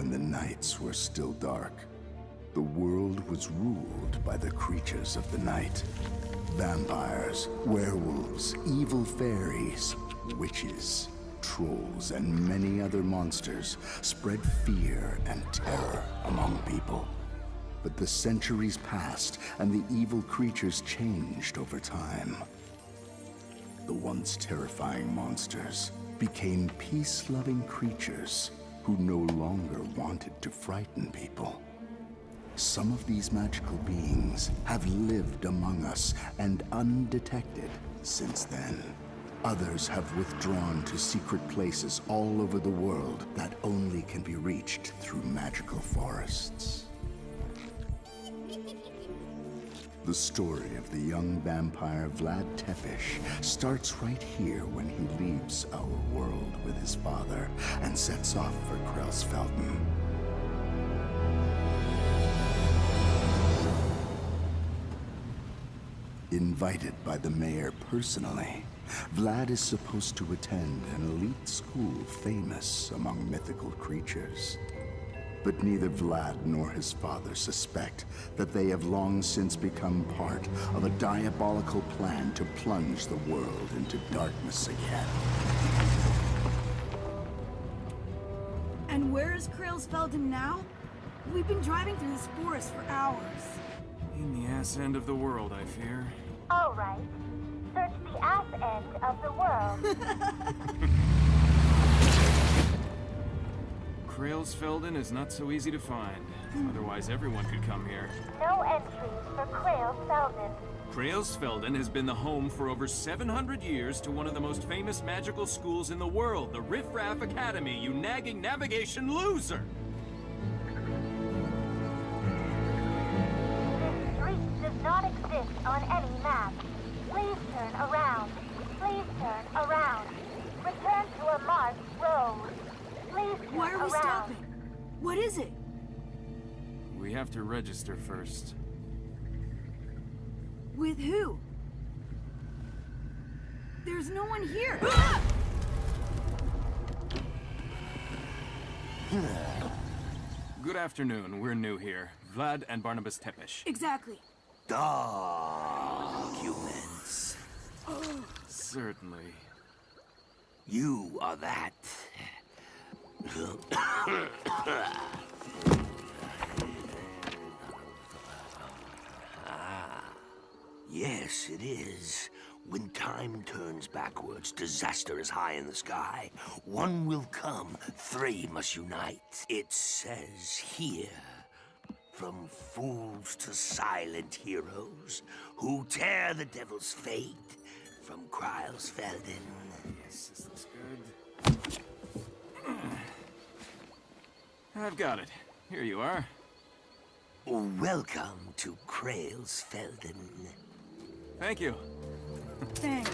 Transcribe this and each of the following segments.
when the nights were still dark, the world was ruled by the creatures of the night. Vampires, werewolves, evil fairies, witches, trolls, and many other monsters spread fear and terror among people. But the centuries passed, and the evil creatures changed over time. The once terrifying monsters became peace-loving creatures who no longer wanted to frighten people. Some of these magical beings have lived among us and undetected since then. Others have withdrawn to secret places all over the world that only can be reached through magical forests. The story of the young vampire Vlad Tepes starts right here when he leaves our world with his father and sets off for Krelsfelden. Invited by the mayor personally, Vlad is supposed to attend an elite school famous among mythical creatures. But neither Vlad nor his father suspect that they have long since become part of a diabolical plan to plunge the world into darkness again. And where is Krelsfelden now? We've been driving through this forest for hours. In the ass end of the world, I fear. All right. Search the ass end of the world. Krelsfelden is not so easy to find. Otherwise, everyone could come here. No entries for Krelsfelden. Krelsfelden has been the home for over 700 years to one of the most famous magical schools in the world, the Riff Raff Academy, you nagging navigation loser! This street does not exist on any map. Please turn around. Please turn around. Return to a marked road. Please turn Why are we around. stopping? What is it? We have to register first. With who? There's no one here. Good afternoon, we're new here. Vlad and Barnabas Tepes. Exactly. Documents. Certainly. You are that. Yes, it is. When time turns backwards, disaster is high in the sky. One will come, three must unite. It says here, from fools to silent heroes, who tear the devil's fate from Krelsfelden. Yes, this looks good. I've got it. Here you are. Welcome to Krelsfelden. Thank you. Thanks.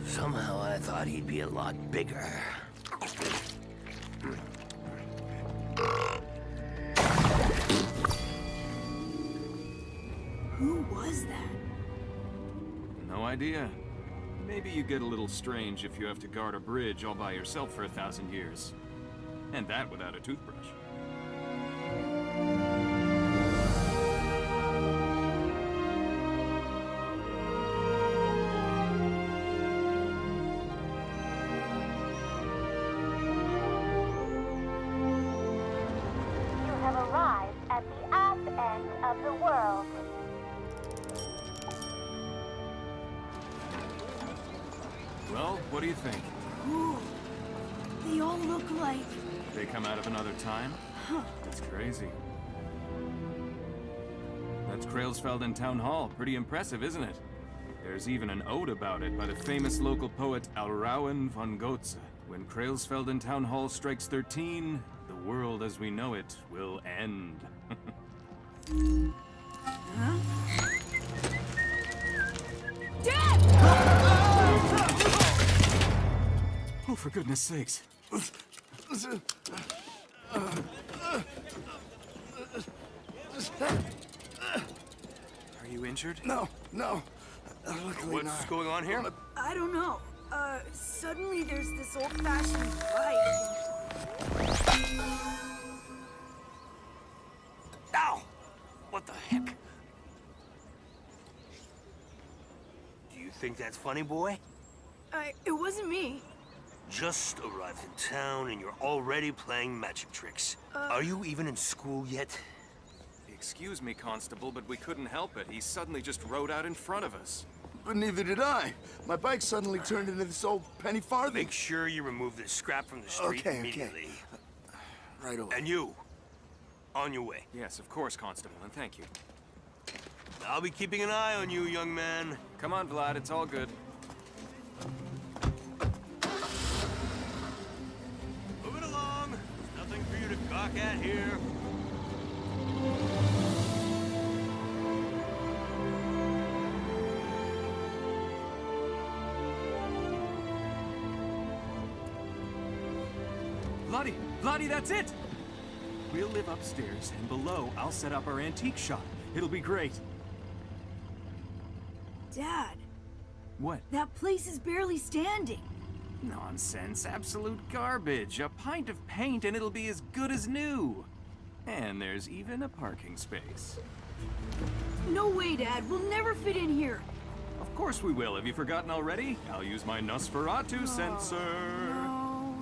Somehow I thought he'd be a lot bigger. Who was that? No idea. Maybe you get a little strange if you have to guard a bridge all by yourself for 1,000 years. And that without a toothbrush. You have arrived at the ass end of the world. Well, what do you think? Cool. They all look like... They come out of another time? Huh. That's crazy. That's Krelsfelden Town Hall. Pretty impressive, isn't it? There's even an ode about it by the famous local poet Alrauen von Gotze. When Krelsfelden Town Hall strikes 13, the world as we know it will end. Huh? Dad! Oh, for goodness sakes. Are you injured? No, no. Luckily What's not. going on here? I don't know. Suddenly there's this old-fashioned fight. Ow! What the heck? Do you think that's funny, boy? It wasn't me. Just arrived in town and you're already playing magic tricks. Are you even in school yet? Excuse me, Constable, but we couldn't help it. He suddenly just rode out in front of us. But neither did I. My bike suddenly turned into this old penny farthing. Make sure you remove this scrap from the street immediately. Right away. And you, on your way. Yes, of course, Constable, and thank you. I'll be keeping an eye on you, young man. Come on, Vlad, it's all good. Moving along. There's nothing for you to gawk at here. Vladdy, that's it! We'll live upstairs, and below, I'll set up our antique shop. It'll be great. Dad, What? that place is barely standing. Nonsense, absolute garbage. A pint of paint and it'll be as good as new. And there's even a parking space. No way, Dad. We'll never fit in here. Of course we will. Have you forgotten already? I'll use my Nosferatu sensor. No.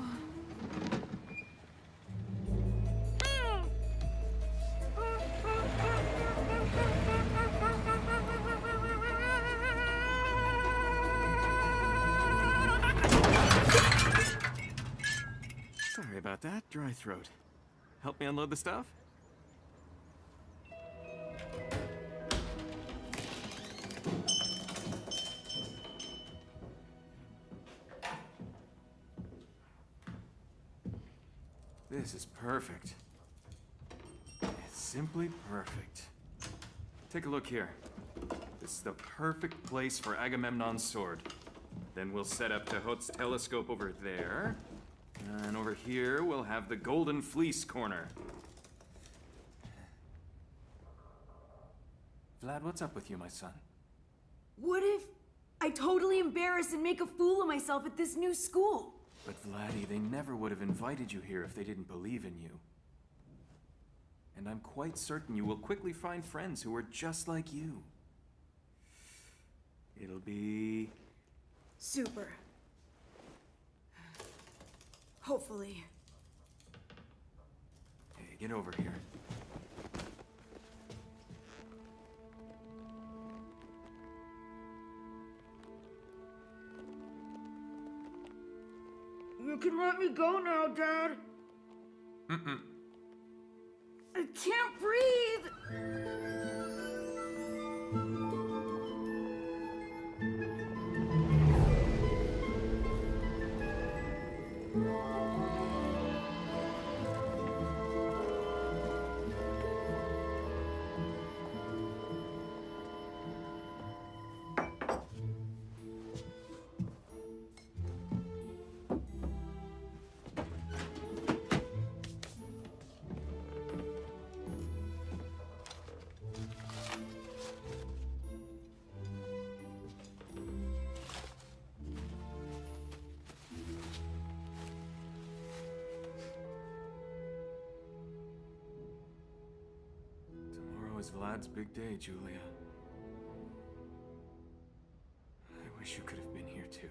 Sorry about that. Dry throat. Help me unload the stuff? This is perfect. It's simply perfect. Take a look here. This is the perfect place for Agamemnon's sword. Then we'll set up Tehot's telescope over there. And over here, we'll have the Golden Fleece corner. Vlad, what's up with you, my son? What if I totally embarrass and make a fool of myself at this new school? But Vladdy, they never would have invited you here if they didn't believe in you. And I'm quite certain you will quickly find friends who are just like you. It'll be... Super. Hopefully. Hey, get over here. You can let me go now, Dad. Mm-mm. I can't breathe. Tomorrow is Vlad's big day, Julia. I wish you could have been here too.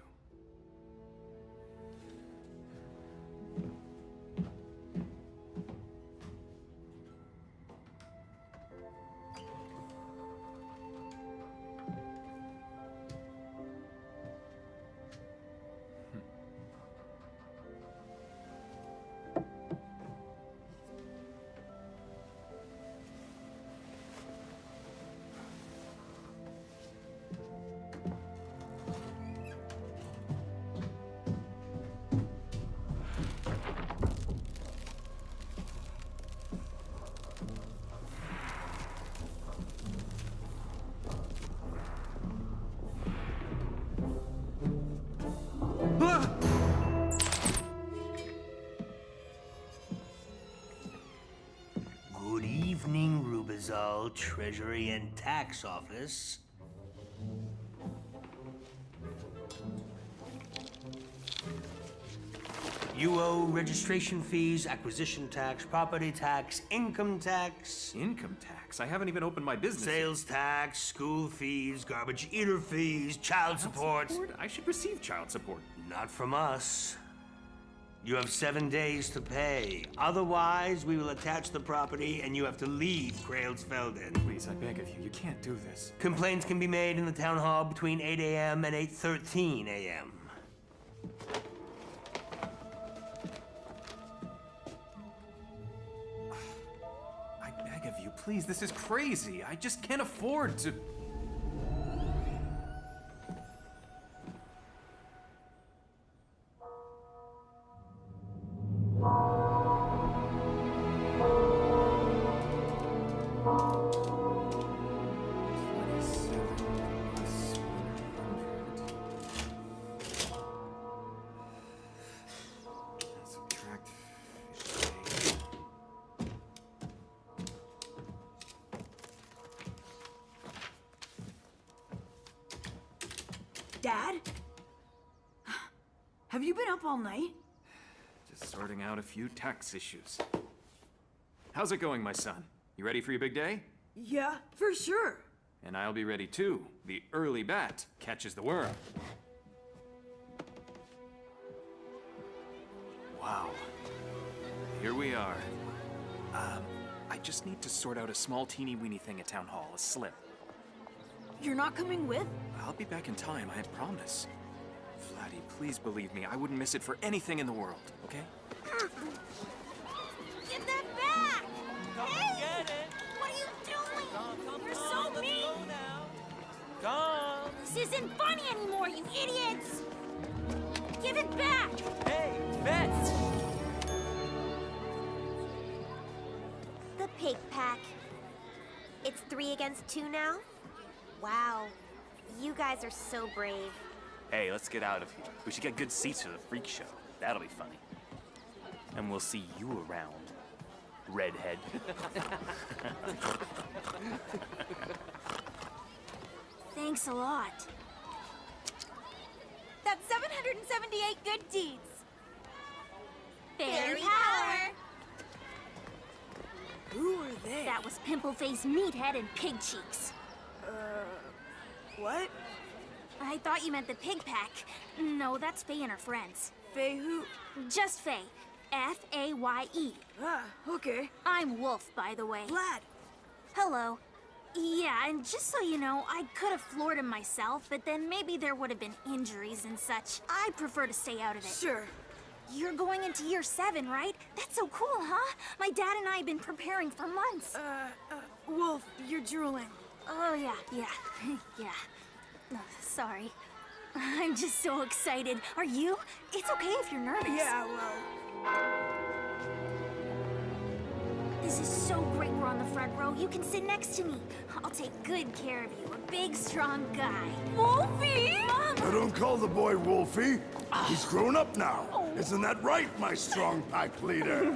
Well, Treasury and Tax Office. You owe registration fees, acquisition tax, property tax, income tax. Income tax? I haven't even opened my business. Sales tax, school fees, garbage eater fees, child support. I should receive child support. Not from us. You have 7 days to pay. Otherwise, we will attach the property and you have to leave Krailsfelden. Please, I beg of you, you can't do this. Complaints can be made in the town hall between 8 a.m. and 8:13 a.m. I beg of you, please, this is crazy. I just can't afford to... Dad? Have you been up all night? Just sorting out a few tax issues. How's it going, my son? You ready for your big day? Yeah, for sure. And I'll be ready too. The early bat catches the worm. Wow. Here we are. I just need to sort out a small teeny weeny thing at Town Hall, a slip. You're not coming with? I'll be back in time, I promise. Vladdy, please believe me, I wouldn't miss it for anything in the world, okay? Give that back! Hey! Get it! What are you doing? You're so mean! Come! This isn't funny anymore, you idiots! Give it back! Hey, vets! The pig pack. It's 3 against 2 now? Wow. You guys are so brave. Hey, let's get out of here. We should get good seats for the freak show. That'll be funny. And we'll see you around, redhead. Thanks a lot. That's 778 good deeds. Fairy power! Who are they? That was Pimple-Face Meathead and Pig Cheeks. What? I thought you meant the pig pack. No, that's Faye and her friends. Faye who? Just Faye. F-A-Y-E. Ah, okay. I'm Wolf, by the way. Vlad. Hello. Yeah, and just so you know, I could have floored him myself, but then maybe there would have been injuries and such. I prefer to stay out of it. Sure. You're going into year 7, right? That's so cool, huh? My dad and I have been preparing for months. Wolf, you're drooling. Oh, yeah. Yeah. Sorry. I'm just so excited. Are you? It's okay if you're nervous. Yeah, well... This is so great we're on the front row. You can sit next to me. I'll take good care of you. A big, strong guy. Wolfie! Mom! I don't call the boy Wolfie. He's grown up now. Isn't that right, my strong pack leader?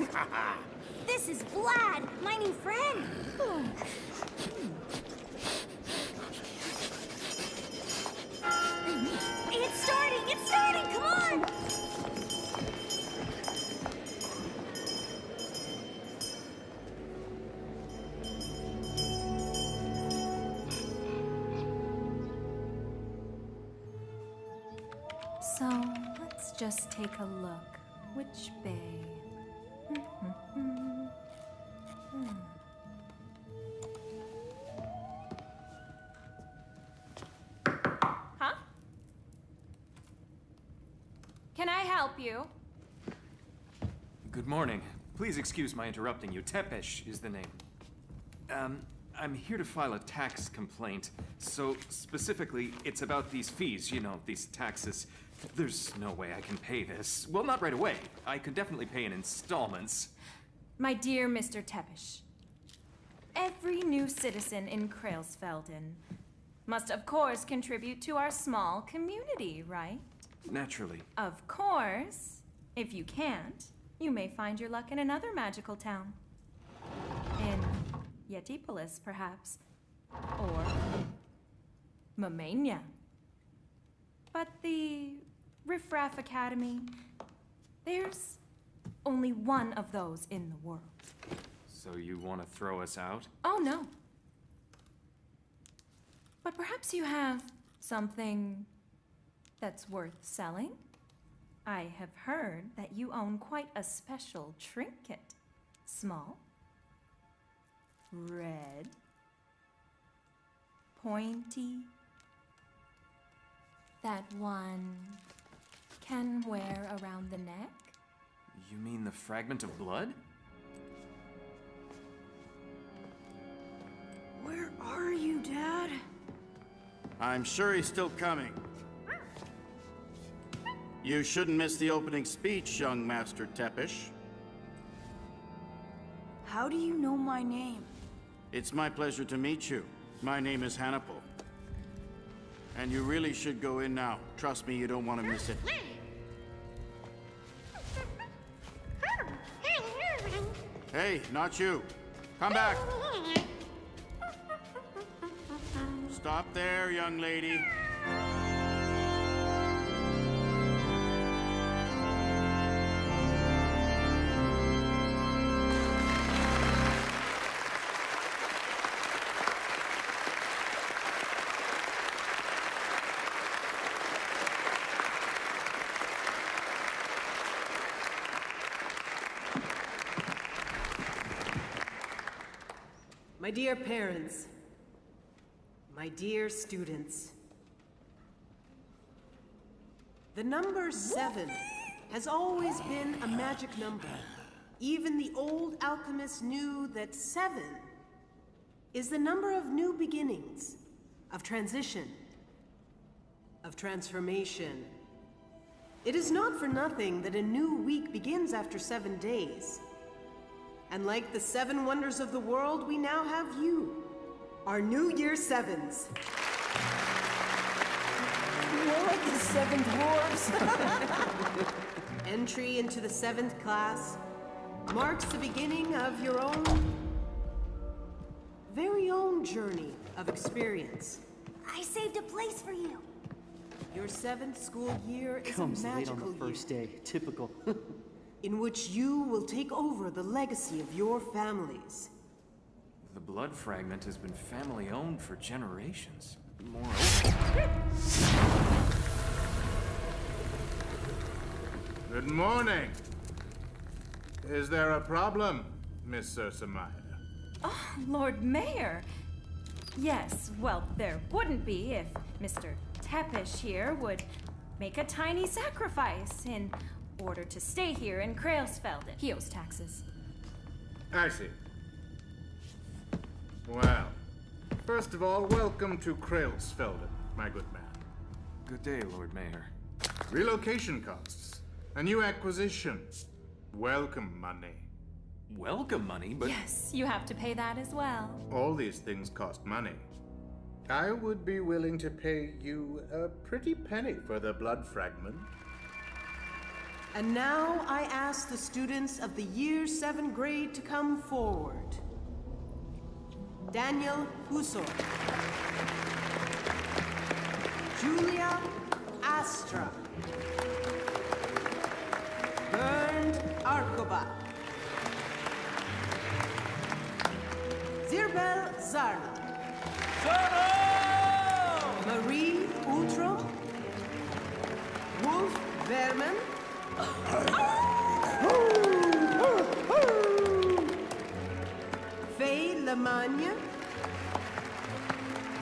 This is Vlad, my new friend. It's starting, come on! So, let's just take a look. Which bay? Huh? Can I help you? Good morning. Please excuse my interrupting you. Tepesh is the name. I'm here to file a tax complaint. So, specifically, it's about these fees, you know, these taxes. There's no way I can pay this. Well, not right away. I could definitely pay in installments. My dear Mr. Tepesh, every new citizen in Krailsfelden must, of course, contribute to our small community, right? Naturally. Of course. If you can't, you may find your luck in another magical town. In Yetipolis, perhaps. Or Mamania. But the Riffraff Academy, there's only one of those in the world. So you want to throw us out? Oh, no. But perhaps you have something that's worth selling? I have heard that you own quite a special trinket. Small, red, pointy, that one can wear around the neck? You mean the fragment of blood? Where are you, Dad? I'm sure he's still coming. You shouldn't miss the opening speech, young Master Tepish. How do you know my name? It's my pleasure to meet you. My name is Hannibal. And you really should go in now. Trust me, you don't want to miss it. Hey, not you. Come back. Stop there, young lady. My dear parents, my dear students, the number 7 has always been a magic number. Even the old alchemists knew that 7 is the number of new beginnings, of transition, of transformation. It is not for nothing that a new week begins after 7 days. And like the 7 wonders of the world, we now have you, our New Year 7s. More like the 7 dwarves. Entry into the 7th class marks the beginning of your own, very own journey of experience. I saved a place for you. Your 7th school year is Comes a late magical on the first year, day. Typical. in which you will take over the legacy of your families. The blood fragment has been family-owned for generations. Moreover... Good morning. Is there a problem, Miss Ursamaya? Oh, Lord Mayor. Yes, well, there wouldn't be if Mr. Tepish here would make a tiny sacrifice in order to stay here in Krailsfelden. He owes taxes. I see. Well, first of all, welcome to Krailsfelden, my good man. Good day, Lord Mayor. Relocation costs. A new acquisition. Welcome money. Welcome money, but... Yes, you have to pay that as well. All these things cost money. I would be willing to pay you a pretty penny for the blood fragment. And now I ask the students of the year 7 grade to come forward. Daniel Husor. Julia Astra. Bernd Arkoba. Zirbel Zarna. Marie Outram. Wolf Verman. Faye Lemagne.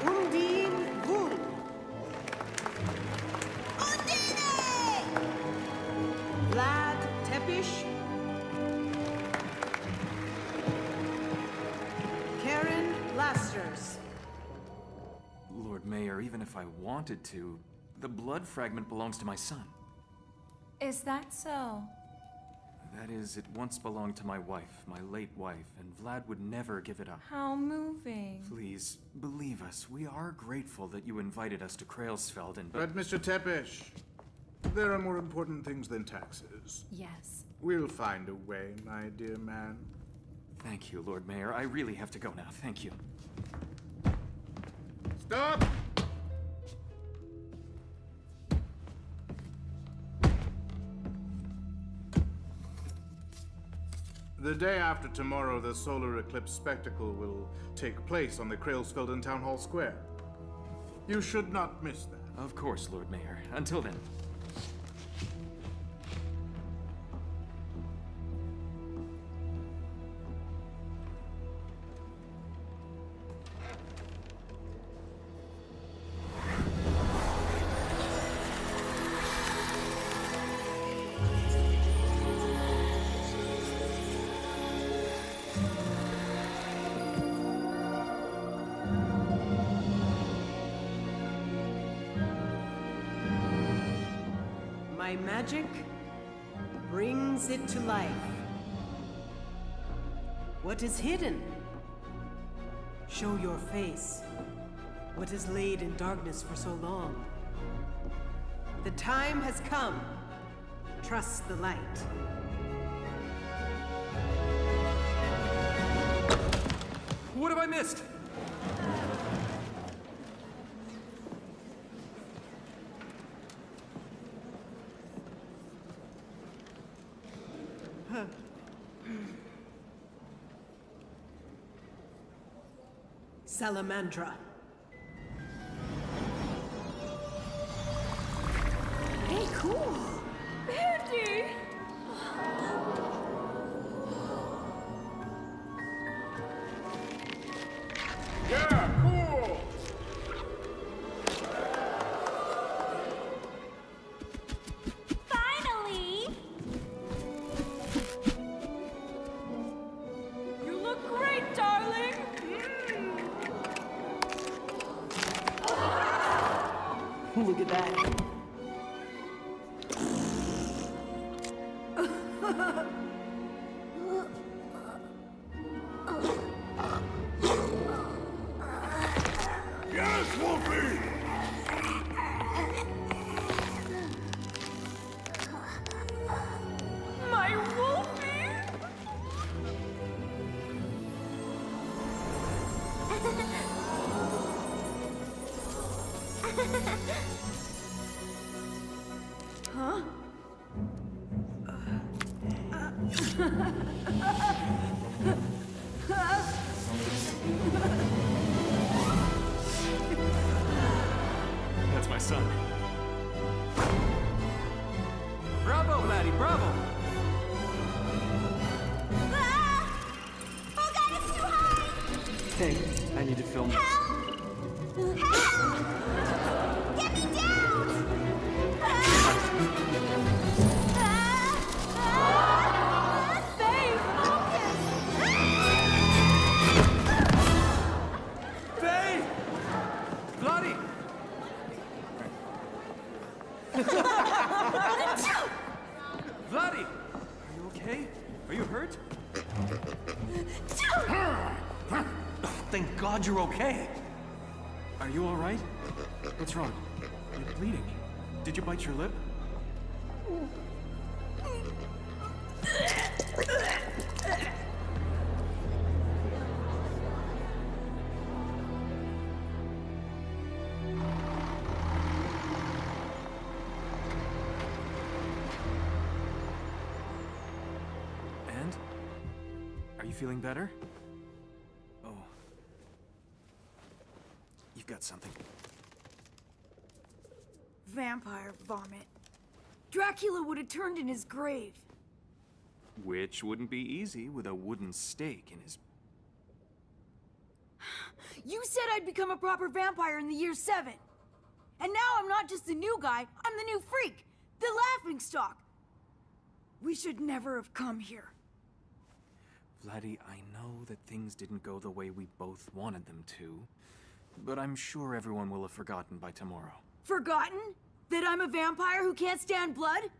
Undine Wool. Undine! Vlad Tepish. Karen Lasters. Lord Mayor, even if I wanted to, the blood fragment belongs to my son. Is that so? That is, it once belonged to my wife, my late wife, and Vlad would never give it up. How moving. Please, believe us, we are grateful that you invited us to Krailsfelden, But Mr. Tepish, there are more important things than taxes. Yes. We'll find a way, my dear man. Thank you, Lord Mayor. I really have to go now. Thank you. Stop! The day after tomorrow, the solar eclipse spectacle will take place on the Krailsfelden Town Hall Square. You should not miss that. Of course, Lord Mayor. Until then. My magic brings it to life. What is hidden? Show your face. What is laid in darkness for so long? The time has come. Trust the light. What have I missed? Salamandra. Hey, cool. Andy! Yeah, cool! Finally! You look great, darling! Look at that. Yes, Wolfie! My Wolfie! Huh? That's my son. Bravo, laddie, bravo! Oh god, it's too high! Hey, I need to film. Help! Get me down! Faye, focus! Faye! Bloody! Bloody! Are you okay? Are you hurt? Thank God you're okay. Are you all right? What's wrong? You're bleeding. Did you bite your lip? And? Are you feeling better? Oh. You've got something. Vampire vomit. Dracula would have turned in his grave. Which wouldn't be easy with a wooden stake in his... You said I'd become a proper vampire in the year 7. And now I'm not just the new guy, I'm the new freak. The laughingstock. We should never have come here. Vladdy, I know that things didn't go the way we both wanted them to, but I'm sure everyone will have forgotten by tomorrow. Forgotten? That I'm a vampire who can't stand blood?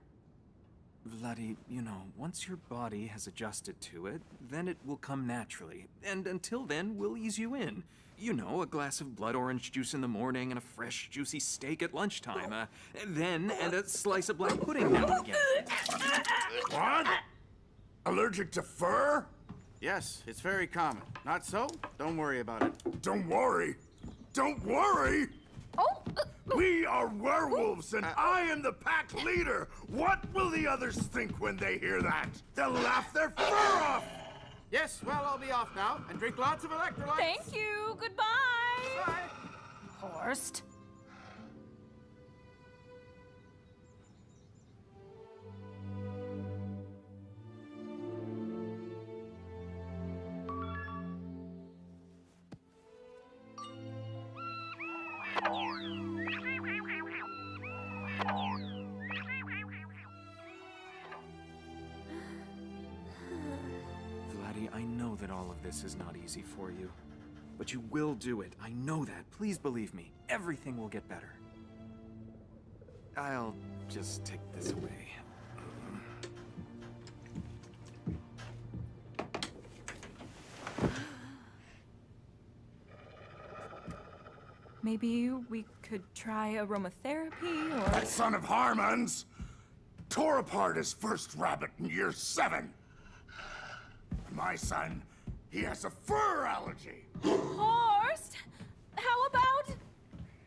Vladdy, you know, once your body has adjusted to it, then it will come naturally. And until then, we'll ease you in. You know, a glass of blood orange juice in the morning and a fresh, juicy steak at lunchtime. And a slice of black pudding now and again. What? Allergic to fur? Yes, it's very common. Not so? Don't worry about it. Don't worry! Don't worry! Oh! We are werewolves, and I am the pack leader! What will the others think when they hear that? They'll laugh their fur off! Yes, well, I'll be off now, and drink lots of electrolytes. Thank you. Goodbye. Bye. Horst. Vladdy, I know that all of this is not easy for you. But you will do it. I know that. Please believe me. Everything will get better. I'll just take this away. Maybe we could try aromatherapy or... That son of Harmon's tore apart his first rabbit in year 7. My son, he has a fur allergy. Horst! How about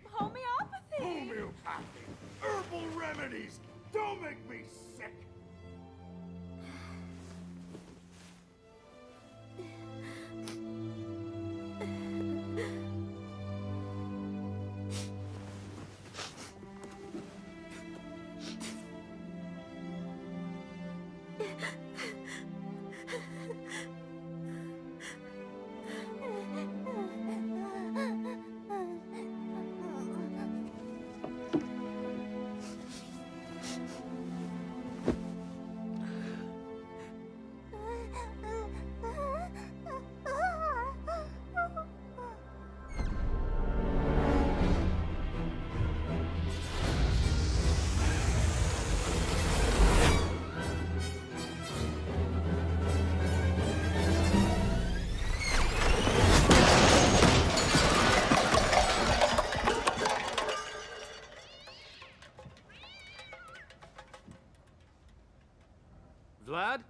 homeopathy? Homeopathy, herbal remedies, don't make me sick. Vlad?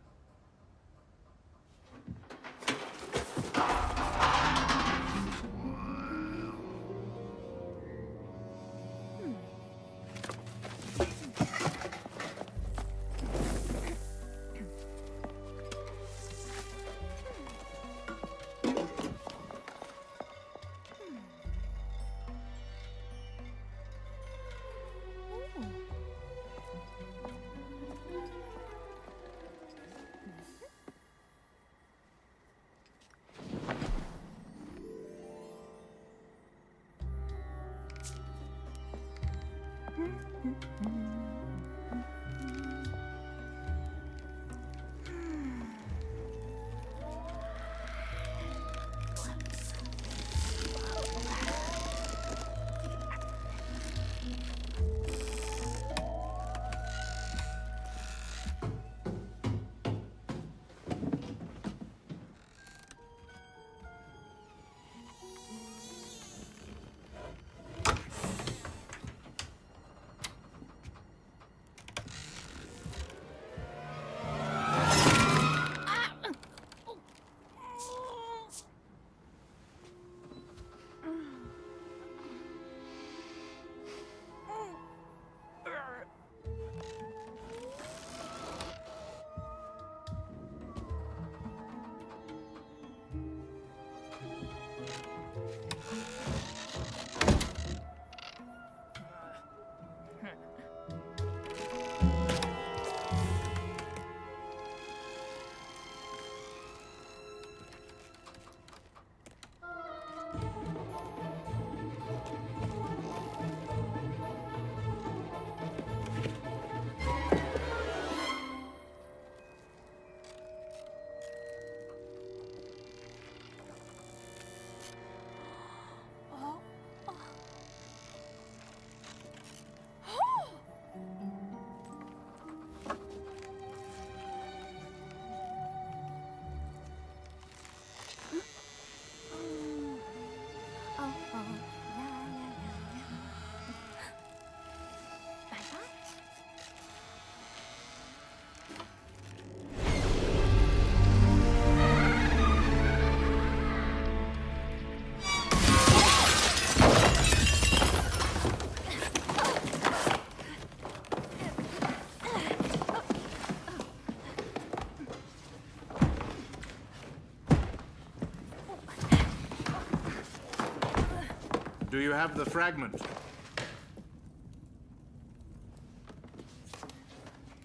you have the fragment?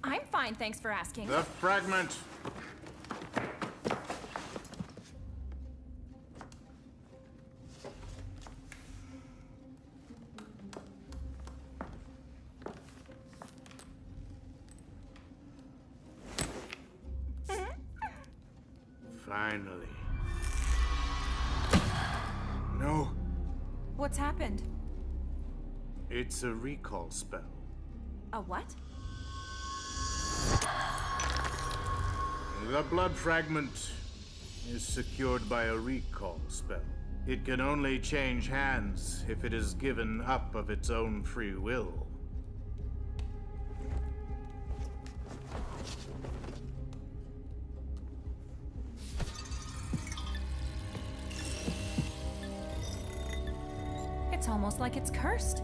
I'm fine, thanks for asking. The fragment! Finally. No. What's happened? It's a recall spell. A what? The blood fragment is secured by a recall spell. It can only change hands if it is given up of its own free will. It's almost like it's cursed.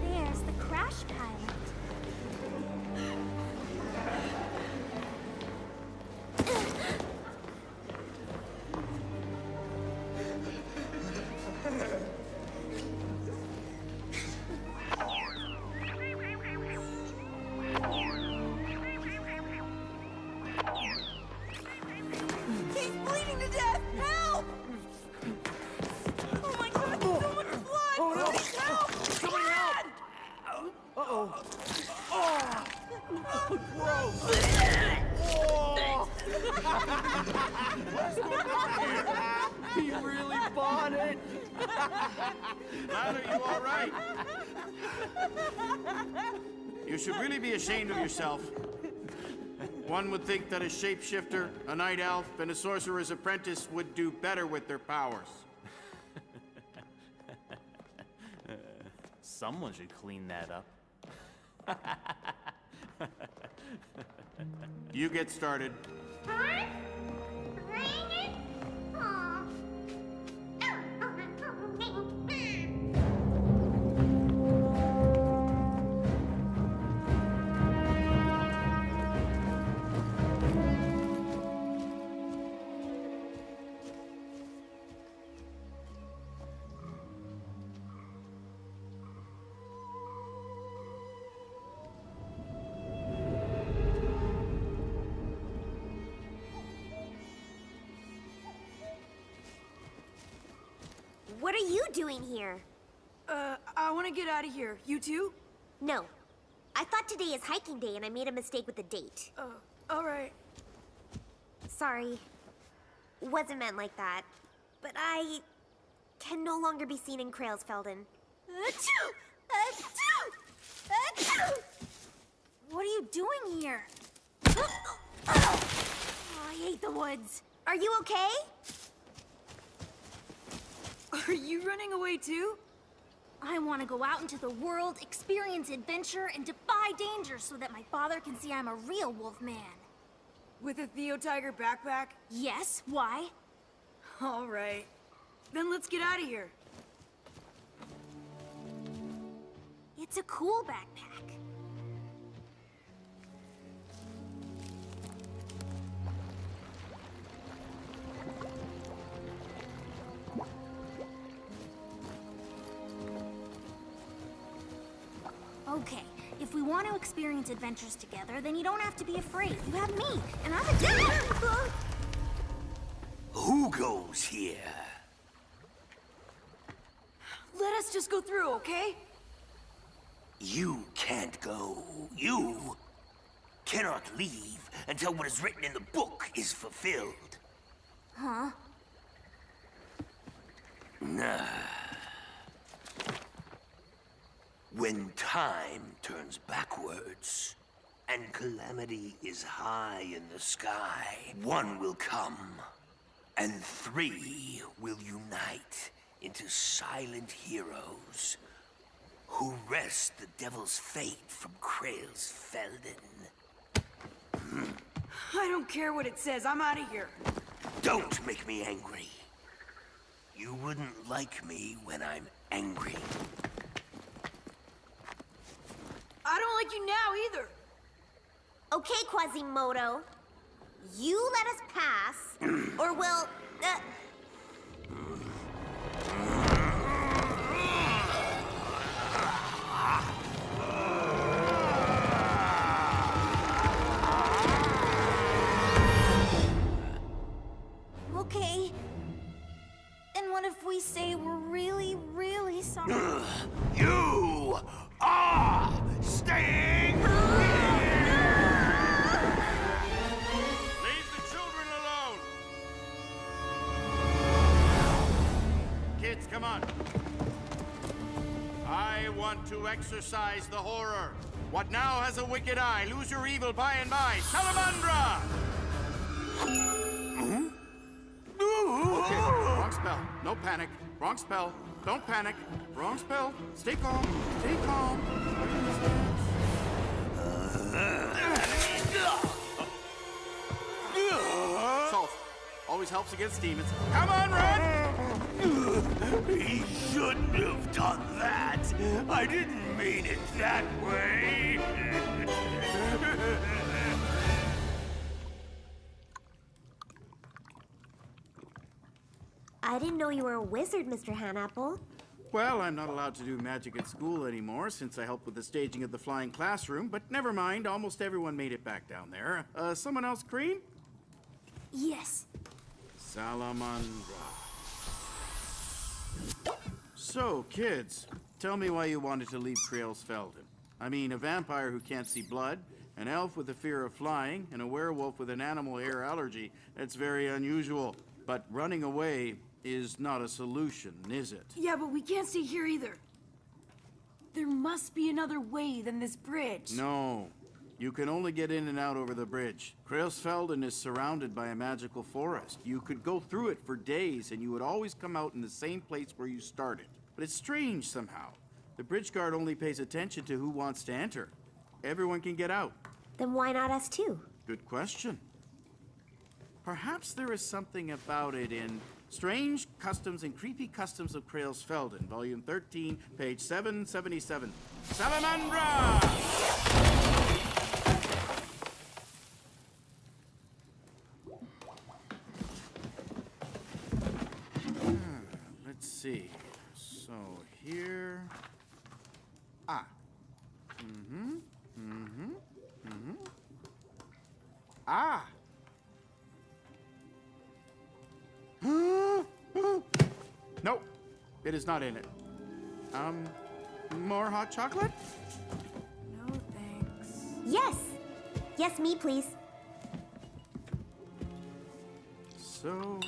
There's the crash pilot. He's bleeding to death! Help! Oh my god, so much blood! Oh no! Please help! Somebody help! Uh-oh. Oh! Gross! He really bought it! Lad, are you all right? You should really be ashamed of yourself. One would think that a shapeshifter, a night elf, and a sorcerer's apprentice would do better with their powers. Someone should clean that up. You get started. What are you doing here? I want to get out of here. You too? No. I thought today is hiking day and I made a mistake with the date. Alright. Sorry. Wasn't meant like that. But I can no longer be seen in Krailsfelden. Achoo! Achoo! Achoo! What are you doing here? Oh, I hate the woods. Are you okay? Are you running away too? I want to go out into the world, experience adventure, and defy danger so that my father can see I'm a real wolf man. With a Theo Tiger backpack? Yes, why? Alright. Then let's get out of here. It's a cool backpack. Okay, if we want to experience adventures together, then you don't have to be afraid. You have me, and I'm a Who goes here? Let us just go through, okay? You can't go. You cannot leave until what is written in the book is fulfilled. Huh? Nah. When time turns backwards and calamity is high in the sky, one will come, and three will unite into silent heroes who wrest the devil's fate from Krailsfelden. I don't care what it says. I'm out of here. Don't make me angry. You wouldn't like me when I'm angry. I don't like you now either. Okay, Quasimodo. You let us pass, or we'll... Okay. And what if we say we're really, really sorry? You are staying here! Leave the children alone! Kids, come on. I want to exorcise the horror. What now has a wicked eye? Lose your evil by and by. Salamandra! Okay, wrong spell. No panic. Wrong spell. Don't panic. Wrong spell. Stay calm. Stay calm. Salt. Always helps against demons. Come on, run! He shouldn't have done that. I didn't mean it that way. I didn't know you were a wizard, Mr. Hanapple. Well, I'm not allowed to do magic at school anymore since I helped with the staging of the flying classroom, but never mind, almost everyone made it back down there. Someone else, Cream? Yes. Salamandra. So, kids, tell me why you wanted to leave Crealsfelden. I mean, a vampire who can't see blood, an elf with a fear of flying, and a werewolf with an animal hair allergy. That's very unusual. But running away is not a solution, is it? Yeah, but we can't stay here either. There must be another way than this bridge. No. You can only get in and out over the bridge. Crealsfelden is surrounded by a magical forest. You could go through it for days, and you would always come out in the same place where you started. But it's strange somehow. The bridge guard only pays attention to who wants to enter. Everyone can get out. Then why not us too? Good question. Perhaps there is something about it in Strange Customs and Creepy Customs of Crealsfelden, Volume 13, page 777. Salamandra! Let's see. So here... No, it is not in it. More hot chocolate? No thanks. Yes! Yes, me, please. So...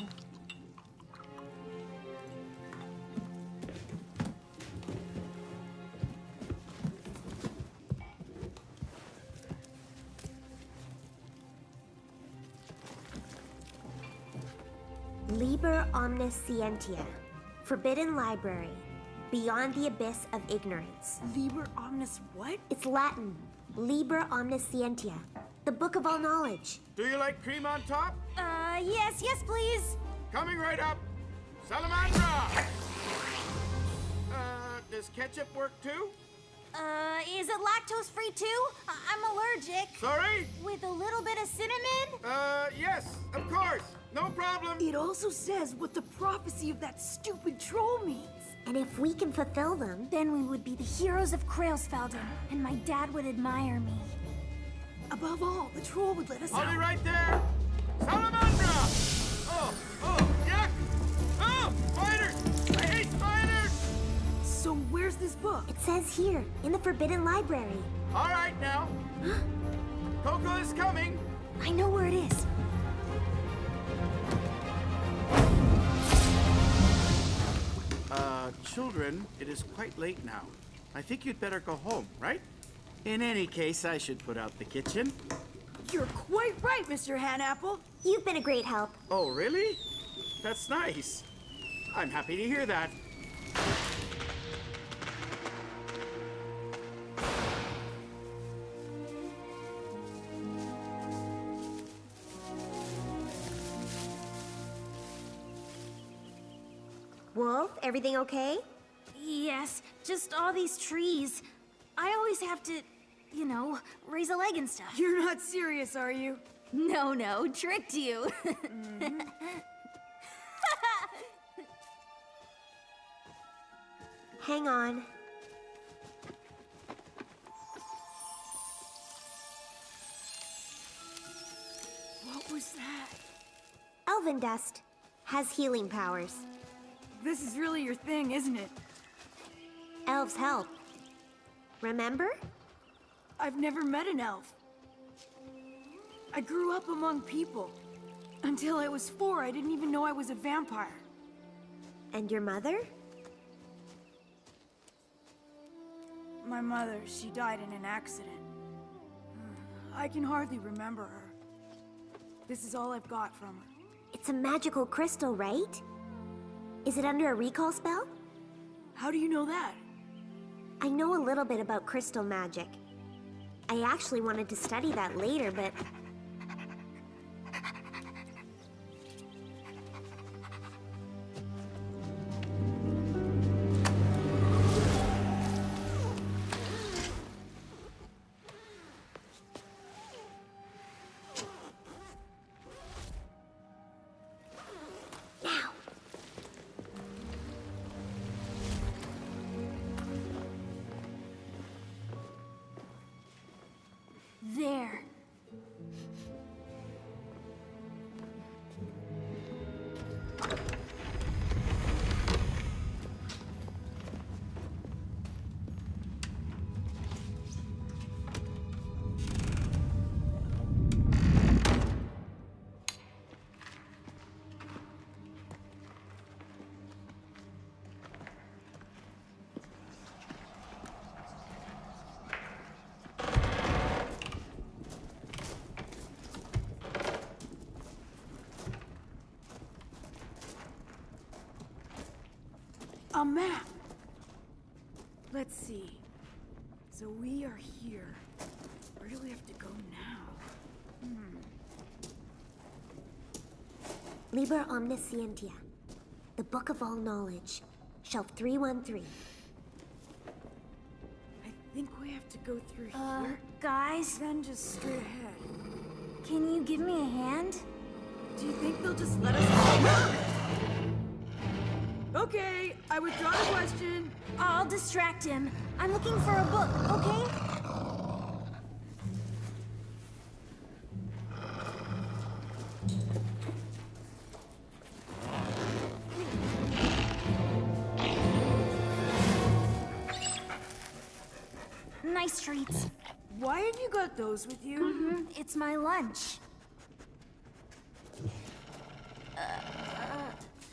Liber Omniscientia. Forbidden Library. Beyond the Abyss of Ignorance. Liber Omnis what? It's Latin. Liber Omniscientia. The Book of All Knowledge. Do you like cream on top? Yes, please. Coming right up. Salamandra! Does ketchup work too? Is it lactose-free too? I'm allergic. Sorry? With a little bit of cinnamon? Yes, of course. No problem. It also says what the prophecy of that stupid troll means. And if we can fulfill them, Then we would be the heroes of Crealsfelden, and my dad would admire me. Above all, the troll would let us I'll out. be right there. Salamandra! Oh, yuck! Oh, spiders! I hate spiders! So where's this book? it says here, in the Forbidden Library. All right now. Coco is coming. I know where it is. Children, it is quite late now. I think you'd better go home, right? In any case, I should put out the kitchen. You're quite right, Mr. Hanapple. You've been a great help. Oh, really? That's nice. I'm happy to hear that. Wolf, everything okay? Yes, just all these trees. I always have to, raise a leg and stuff. You're not serious, are you? No, tricked you. Hang on. What was that? Elven dust has healing powers. This is really your thing, isn't it? Elves help. Remember? I've never met an elf. I grew up among people. Until I was 4, I didn't even know I was a vampire. And your mother? My mother, she died in an accident. I can hardly remember her. This is all I've got from her. It's a magical crystal, right? Is it under a recall spell? How do you know that? I know a little bit about crystal magic. I actually wanted to study that later, but... There. A map! Let's see. So we are here. Where do we have to go now? Liber Omniscientia, the Book of All Knowledge, shelf 313. I think we have to go through here. Guys, Then just straight ahead. can you give me a hand? Do you think they'll just let us go? Okay, I withdraw the question. I'll distract him. I'm looking for a book, okay? Nice treats. Why have you got those with you? It's my lunch.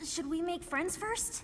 Should we make friends first?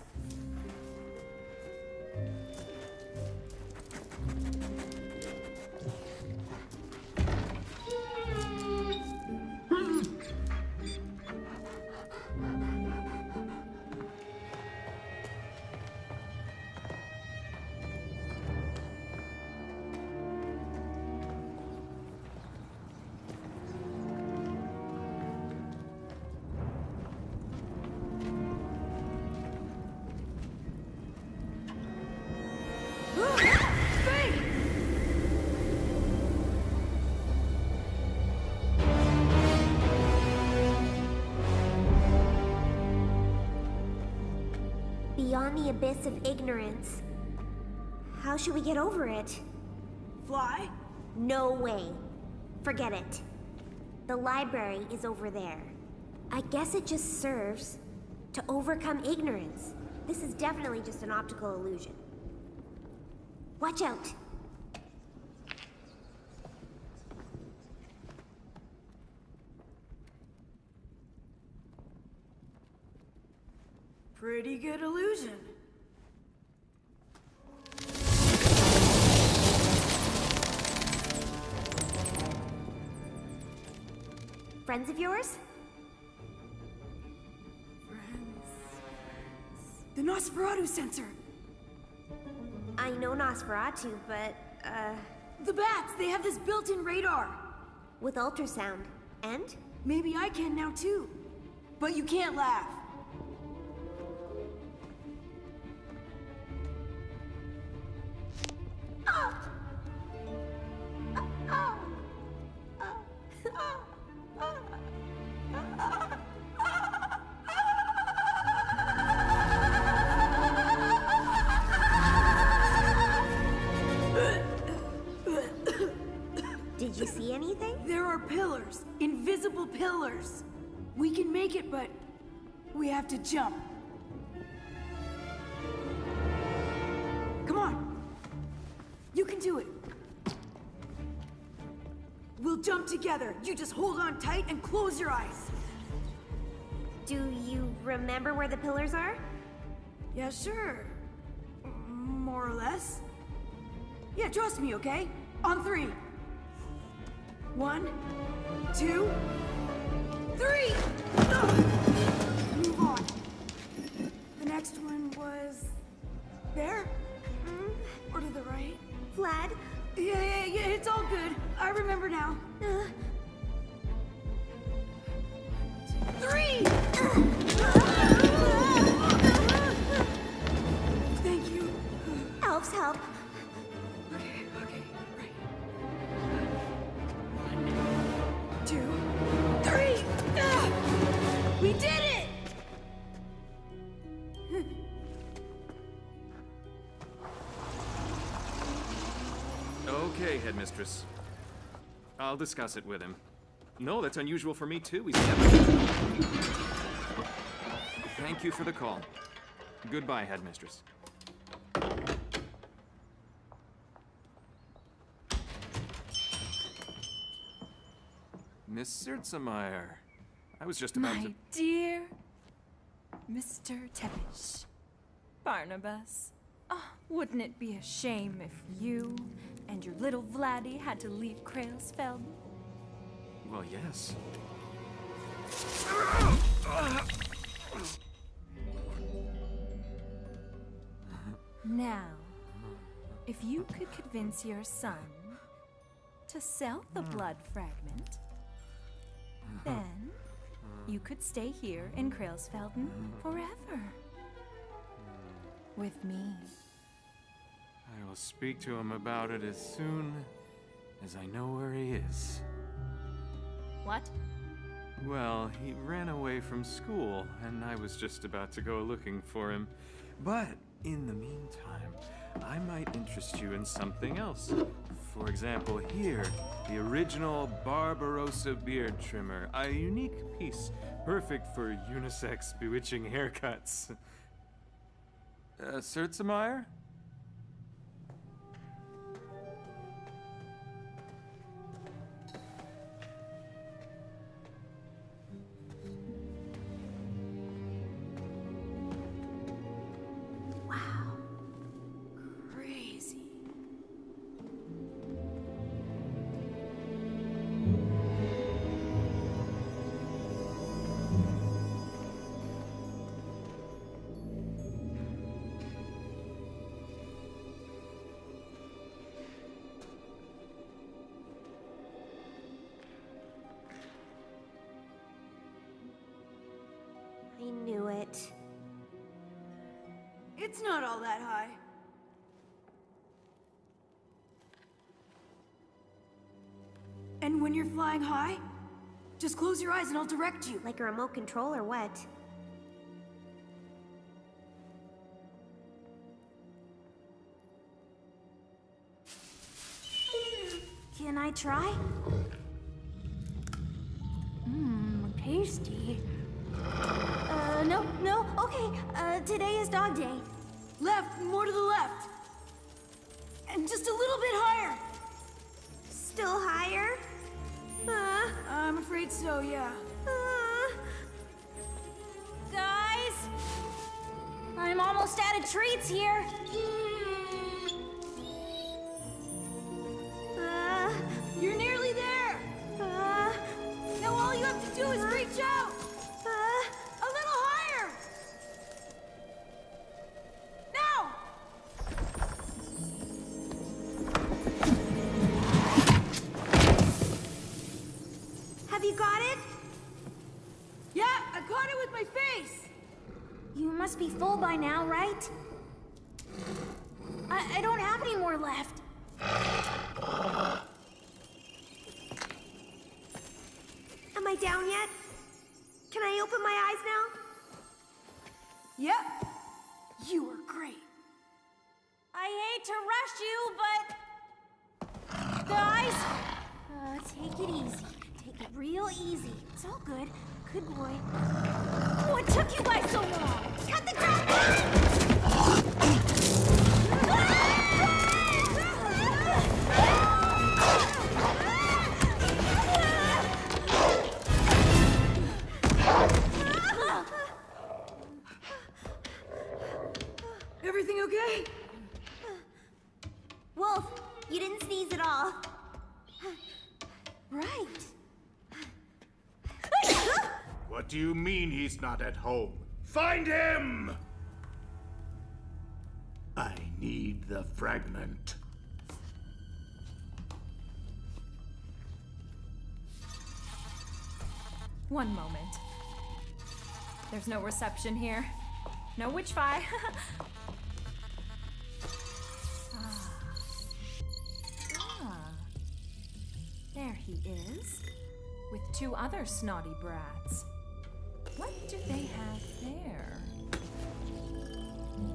Beyond the abyss of ignorance. How should we get over it? Fly? No way. Forget it. The library is over there. I guess it just serves to overcome ignorance. This is definitely just an optical illusion. Watch out! Pretty good illusion. Friends of yours? The Nosferatu sensor! I know Nosferatu, but, The bats! They have this built-in radar! with ultrasound. And? Maybe I can now too. But you can't laugh. but we have to jump. Come on. You can do it. We'll jump together. You just hold on tight and close your eyes. Do you remember where the pillars are? Yeah, sure. More or less. Yeah, trust me, okay? On 3. 1, 2, 3! Ugh. Move on. The next one was... there? Or to the right? Vlad? Yeah, it's all good. I remember now. 3! Thank you. Elves help. Okay, right. 1, 2, 3! We did it! Okay, Headmistress. I'll discuss it with him. No, that's unusual for me too. He's never... Thank you for the call. Goodbye, Headmistress. Miss Sirtzemeyer. I was just about to... My dear Mr. Tepish. Barnabas. Oh, wouldn't it be a shame if you and your little Vladdy had to leave Krailsfeld? Well, yes. Now, if you could convince your son to sell the blood fragment, then you could stay here in Krailsfelden forever. With me. I will speak to him about it as soon as I know where he is. What? Well, he ran away from school, and I was just about to go looking for him. But in the meantime, I might interest you in something else. For example, here, the original Barbarossa beard trimmer. A unique piece, perfect for unisex bewitching haircuts. Sirtzemeyer? Crazy. I knew it. It's not all that high. And when you're flying high, just close your eyes and I'll direct you. Like a remote control or what? Can I try? Tasty. No, okay. Today is dog day. Left, more to the left. And just a little bit higher. Still higher? I'm afraid so, yeah. Guys! I'm almost out of treats here. You're nearly there. Now all you have to do is reach out. A little higher. Now! Have you got it? Yeah, I caught it with my face. You must be full by now, right? I don't have any more left. Am I down yet? Can I open my eyes now? Yep. You were great. I hate to rush you, but... Guys, take it easy. Take it real easy. It's all good. Good boy. What took you guys so long? Cut the crap! Everything okay? Wolf, you didn't sneeze at all. Right. What do you mean he's not at home? Find him! I need the fragment. One moment. There's no reception here. No witch-fi. There he is, with two other snotty brats. What do they have there?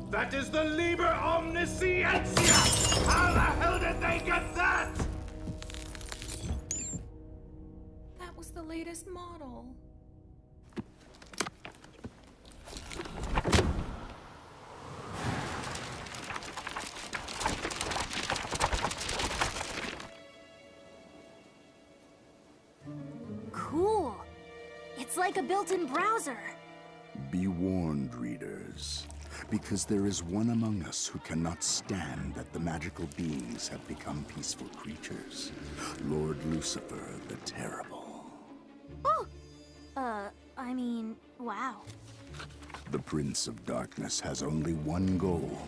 That is the Liber Omniscientia! How the hell did they get that? That was the latest model. Cool. It's like a built-in browser. Be warned, readers, because there is one among us who cannot stand that the magical beings have become peaceful creatures. Lord Lucifer the Terrible. Oh! I mean, wow. The Prince of Darkness has only one goal.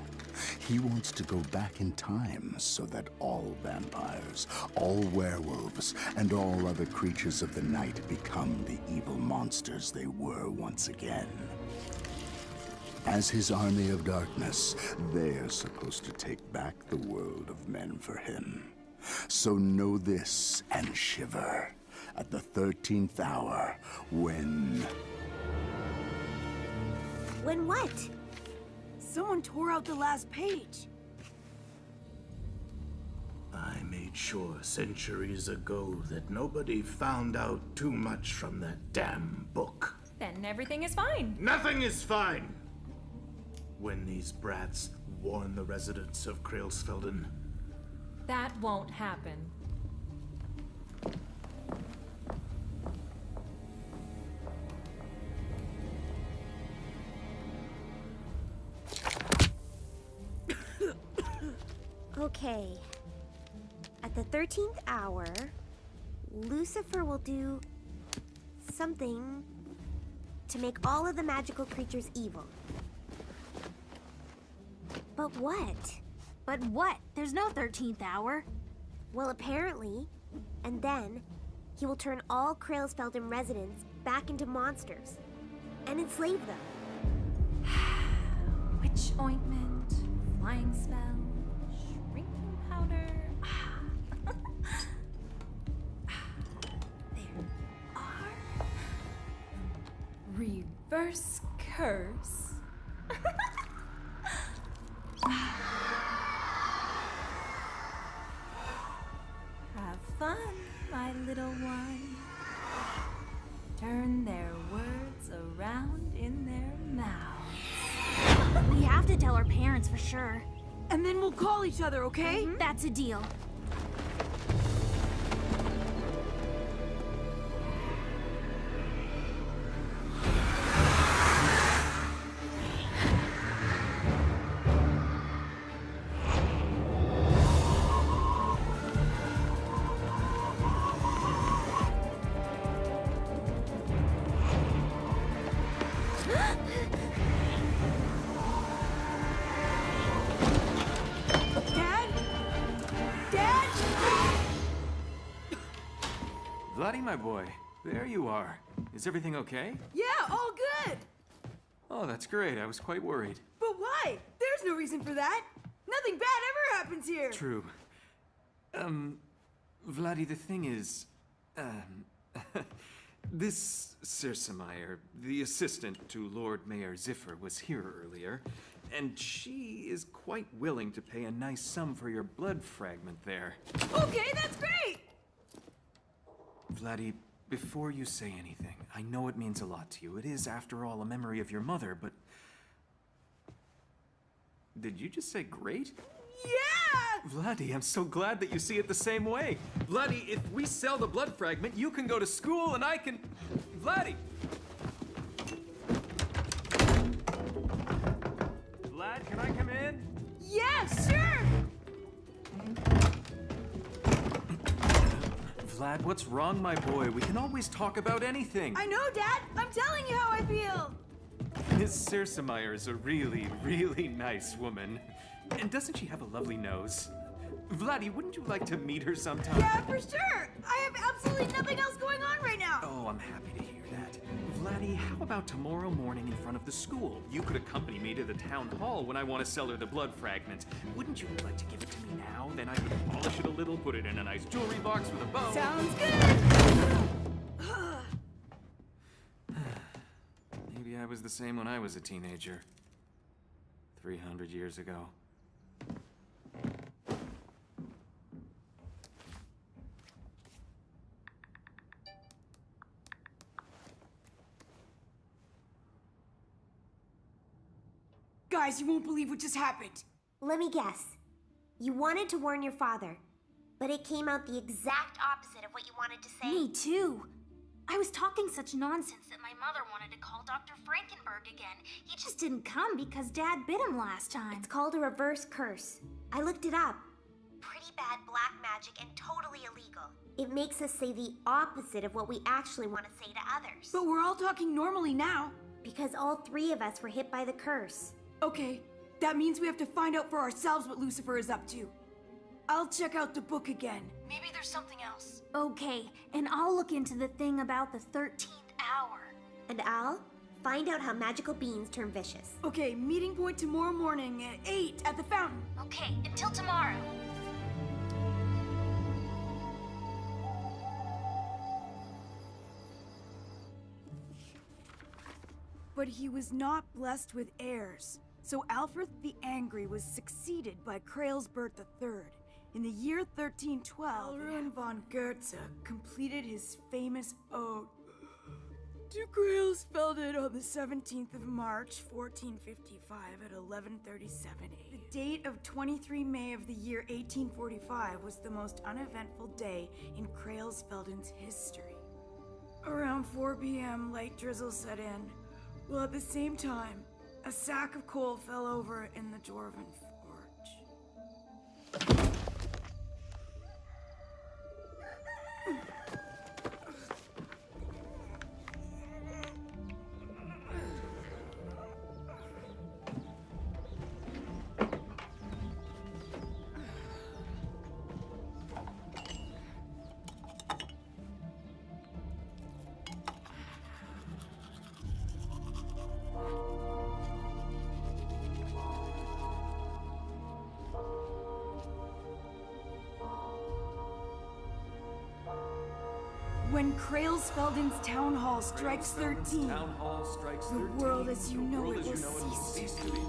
He wants to go back in time so that all vampires, all werewolves, and all other creatures of the night become the evil monsters they were once again. As his army of darkness, they're supposed to take back the world of men for him. So know this and shiver. At the 13th hour, when what? Someone tore out the last page. I made sure centuries ago that nobody found out too much from that damn book. Then everything is fine. Nothing is fine! When these brats warn the residents of Krailsfelden, That won't happen. Okay. At the 13th hour, Lucifer will do something to make all of the magical creatures evil. But what? But what? There's no 13th hour. Well, apparently. And then, he will turn all Krailsfelden residents back into monsters and enslave them. Witch ointment, flying spell, shrinking powder. There are. Reverse curse. Have fun, my little one. Turn their words around in their mouths. We have to tell our parents for sure. And then we'll call each other, okay? That's a deal. Vladdy, my boy, there you are. Is everything okay? Yeah, all good. Oh, that's great. I was quite worried. But why? There's no reason for that. Nothing bad ever happens here. True. Vladdy, the thing is, this Circemeyer, the assistant to Lord Mayor Ziffer, was here earlier, and she is quite willing to pay a nice sum for your blood fragment there. Okay, that's great. Vladdy, Before you say anything, I know it means a lot to you. It is, after all, a memory of your mother, but... Did you just say great? Yeah! Vladdy, I'm so glad that you see it the same way. Vladdy, if we sell the blood fragment, you can go to school and I can... Vladdy! Vlad, can I come in? Yeah, sure! Vlad, what's wrong, my boy? We can always talk about anything. I know, Dad! I'm telling you how I feel! Miss Circemeyer is a really, really nice woman. And doesn't she have a lovely nose? Vladdy, wouldn't you like to meet her sometime? Yeah, for sure! I have absolutely nothing else going on right now! Oh, I'm happy to hear that. Vladdy, how about tomorrow morning in front of the school? You could accompany me to the town hall when I want to sell her the blood fragment. Wouldn't you like to give it to me now? Then I could polish it a little, put it in a nice jewelry box with a bow. Sounds good! Maybe I was the same when I was a teenager. 300 years ago. Guys, you won't believe what just happened. Let me guess. You wanted to warn your father, but it came out the exact opposite of what you wanted to say. Me too. I was talking such nonsense that my mother wanted to call Dr. Frankenberg again. He just didn't come because Dad bit him last time. It's called a reverse curse. I looked it up. Pretty bad black magic and totally illegal. It makes us say the opposite of what we actually want to say to others. But we're all talking normally now. Because all three of us were hit by the curse. Okay, that means we have to find out for ourselves what Lucifer is up to. I'll check out the book again. Maybe there's something else. Okay, and I'll look into the thing about the 13th hour. And I'll find out how magical beings turn vicious. Okay, meeting point tomorrow morning at 8 at the fountain. Okay, until tomorrow. But he was not blessed with heirs. So Alfred the Angry was succeeded by Kreilsbert III. In the year 1312, Elrond von Goethe completed his famous ode to Kreilsfelden on the 17th of March, 1455 at 11:37 a.m. The date of 23 May of the year 1845 was the most uneventful day in Kreilsfelden's history. Around 4 p.m., light drizzle set in, while at the same time, a sack of coal fell over in the Dwarven forge. When Kreilsfelden's town hall strikes 13, the world as you know it will cease to be.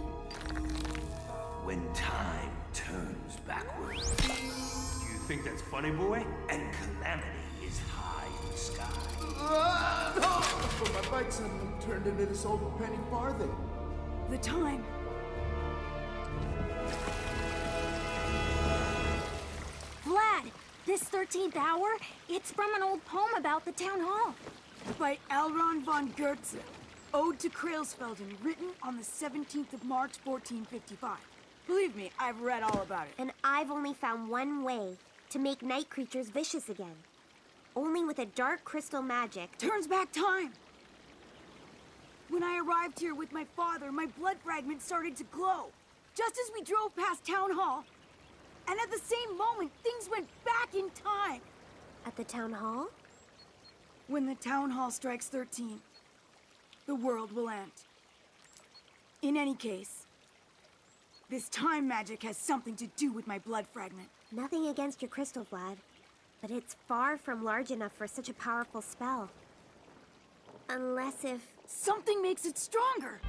When time turns backward. You think that's funny, boy? And calamity is high in the sky. Oh, my bike suddenly turned into this old penny farthing. The time. Vlad, this 13th hour, it's from an old poem about the town hall. By Elrond von Goethe. Ode to Kreilsfelden, written on the 17th of March, 1455. Believe me, I've read all about it. And I've only found one way to make night creatures vicious again. Only with a dark crystal magic. Turns back time. When I arrived here with my father, my blood fragment started to glow. Just as we drove past Town Hall. And at the same moment, things went back in time. At the town hall? When the town hall strikes 13, the world will end. In any case, this time magic has something to do with my blood fragment. Nothing against your crystal, Vlad, but it's far from large enough for such a powerful spell. Unless if... Something makes it stronger!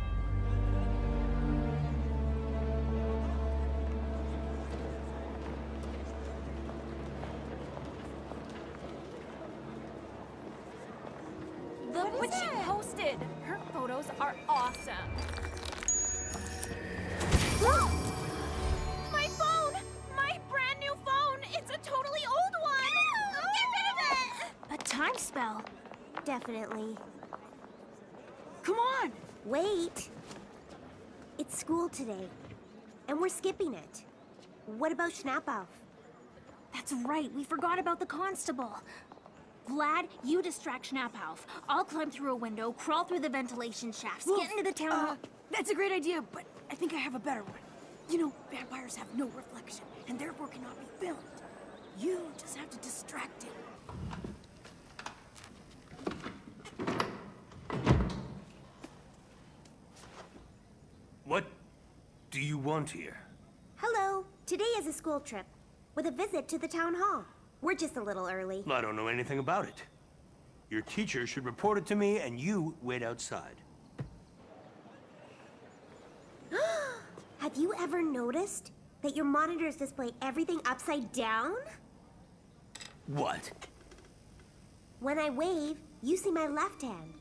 what she posted. Her photos are awesome. My phone! My brand new phone! It's a totally old one! Get rid of it! A time spell. Definitely. Come on! Wait. It's school today, and we're skipping it. What about Schnappauff? That's right, we forgot about the constable. Vlad, you distract Schnappauff. I'll climb through a window, crawl through the ventilation shafts, get into the town hall. That's a great idea, but I think I have a better one. You know, vampires have no reflection, and therefore cannot be filmed. You just have to distract him. What do you want here? Hello. Today is a school trip, with a visit to the town hall. We're just a little early. I don't know anything about it. Your teacher should report it to me, and you wait outside. Have you ever noticed that your monitors display everything upside down? What? When I wave, you see my left hand,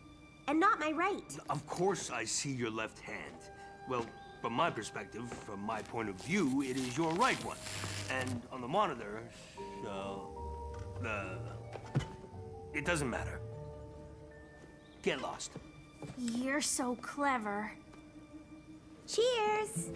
and not my right. Of course I see your left hand. Well, from my perspective, from my point of view, it is your right one. And on the monitor, it doesn't matter. Get lost. You're so clever. Cheers!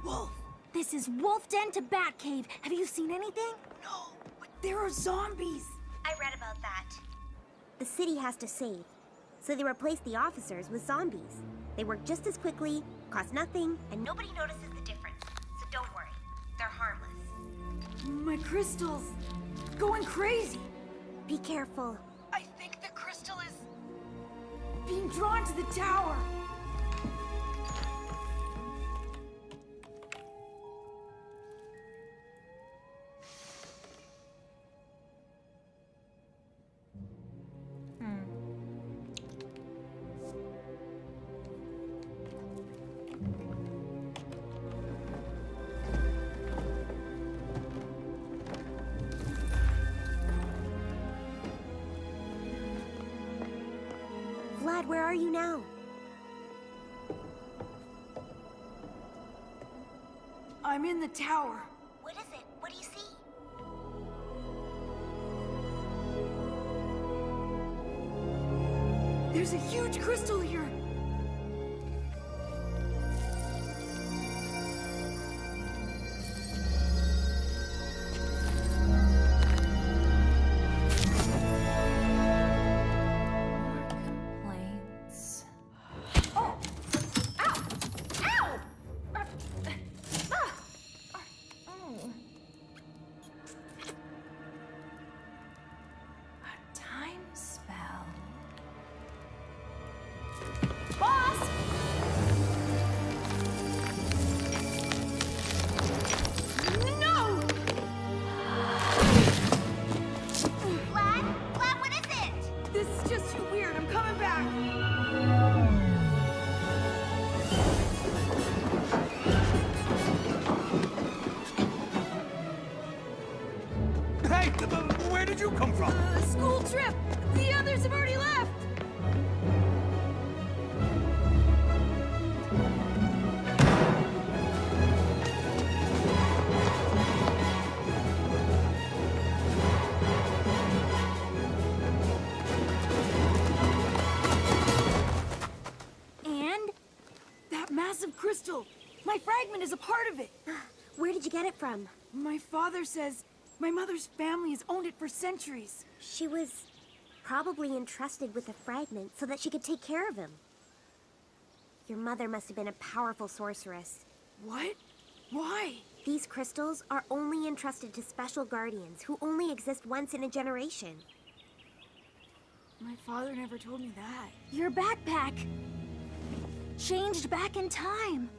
Wolf! This is Wolf Den to Bat Cave. Have you seen anything? No, but there are zombies. I read about that. The city has to save, so they replace the officers with zombies. They work just as quickly, cost nothing, and nobody notices the difference. So don't worry, they're harmless. My crystal's going crazy. Be careful. I think the crystal is being drawn to the tower. Vlad, where are you now? I'm in the tower. What is it? What do you see? There's a huge crystal here. Where did you come from? School trip! The others have already left! And? That massive crystal! My fragment is a part of it! Where did you get it from? My father says my mother's family has owned it for centuries. She was probably entrusted with a fragment so that she could take care of him. Your mother must have been a powerful sorceress. What? Why? These crystals are only entrusted to special guardians who only exist once in a generation. My father never told me that. Your backpack changed back in time.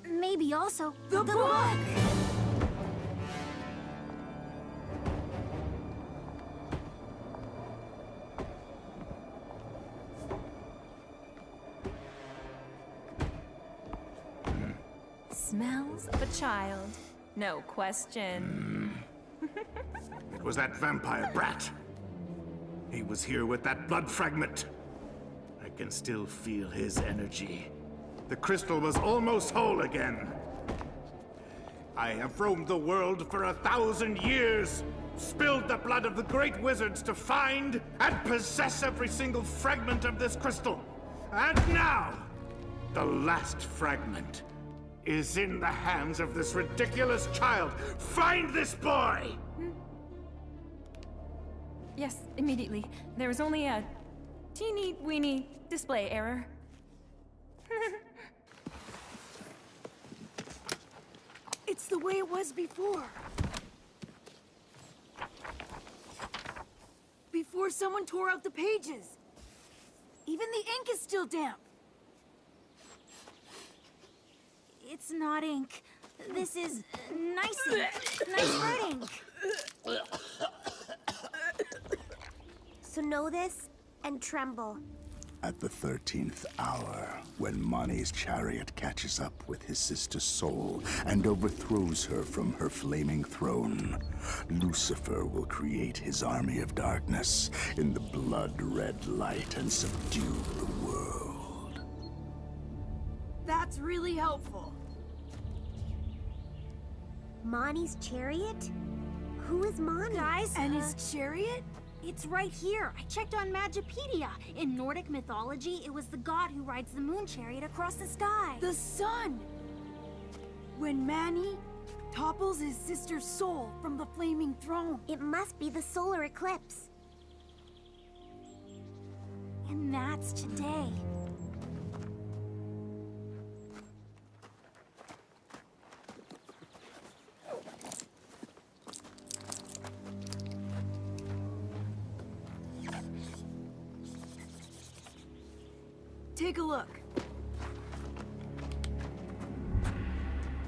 Maybe also the book! smells of a child. No question. It was that vampire brat. He was here with that blood fragment. I can still feel his energy. The crystal was almost whole again. I have roamed the world for 1,000 years, spilled the blood of the great wizards to find and possess every single fragment of this crystal. And now, the last fragment is in the hands of this ridiculous child. Find this boy! Yes, immediately. There was only a teeny-weeny display error. It's the way it was before. Before someone tore out the pages. Even the ink is still damp. It's not ink. This is nice ink. Nice red ink. So know this and tremble. At the 13th hour, when Mani's chariot catches up with his sister's soul and overthrows her from her flaming throne, Lucifer will create his army of darkness in the blood-red light and subdue the world. That's really helpful. Mani's chariot? Who is Mani? Guys, And his chariot? it's right here. I checked on Magipedia. In Nordic mythology, it was the god who rides the moon chariot across the sky. The sun! When Mani topples his sister's soul from the flaming throne. It must be the solar eclipse. And that's today. Take a look.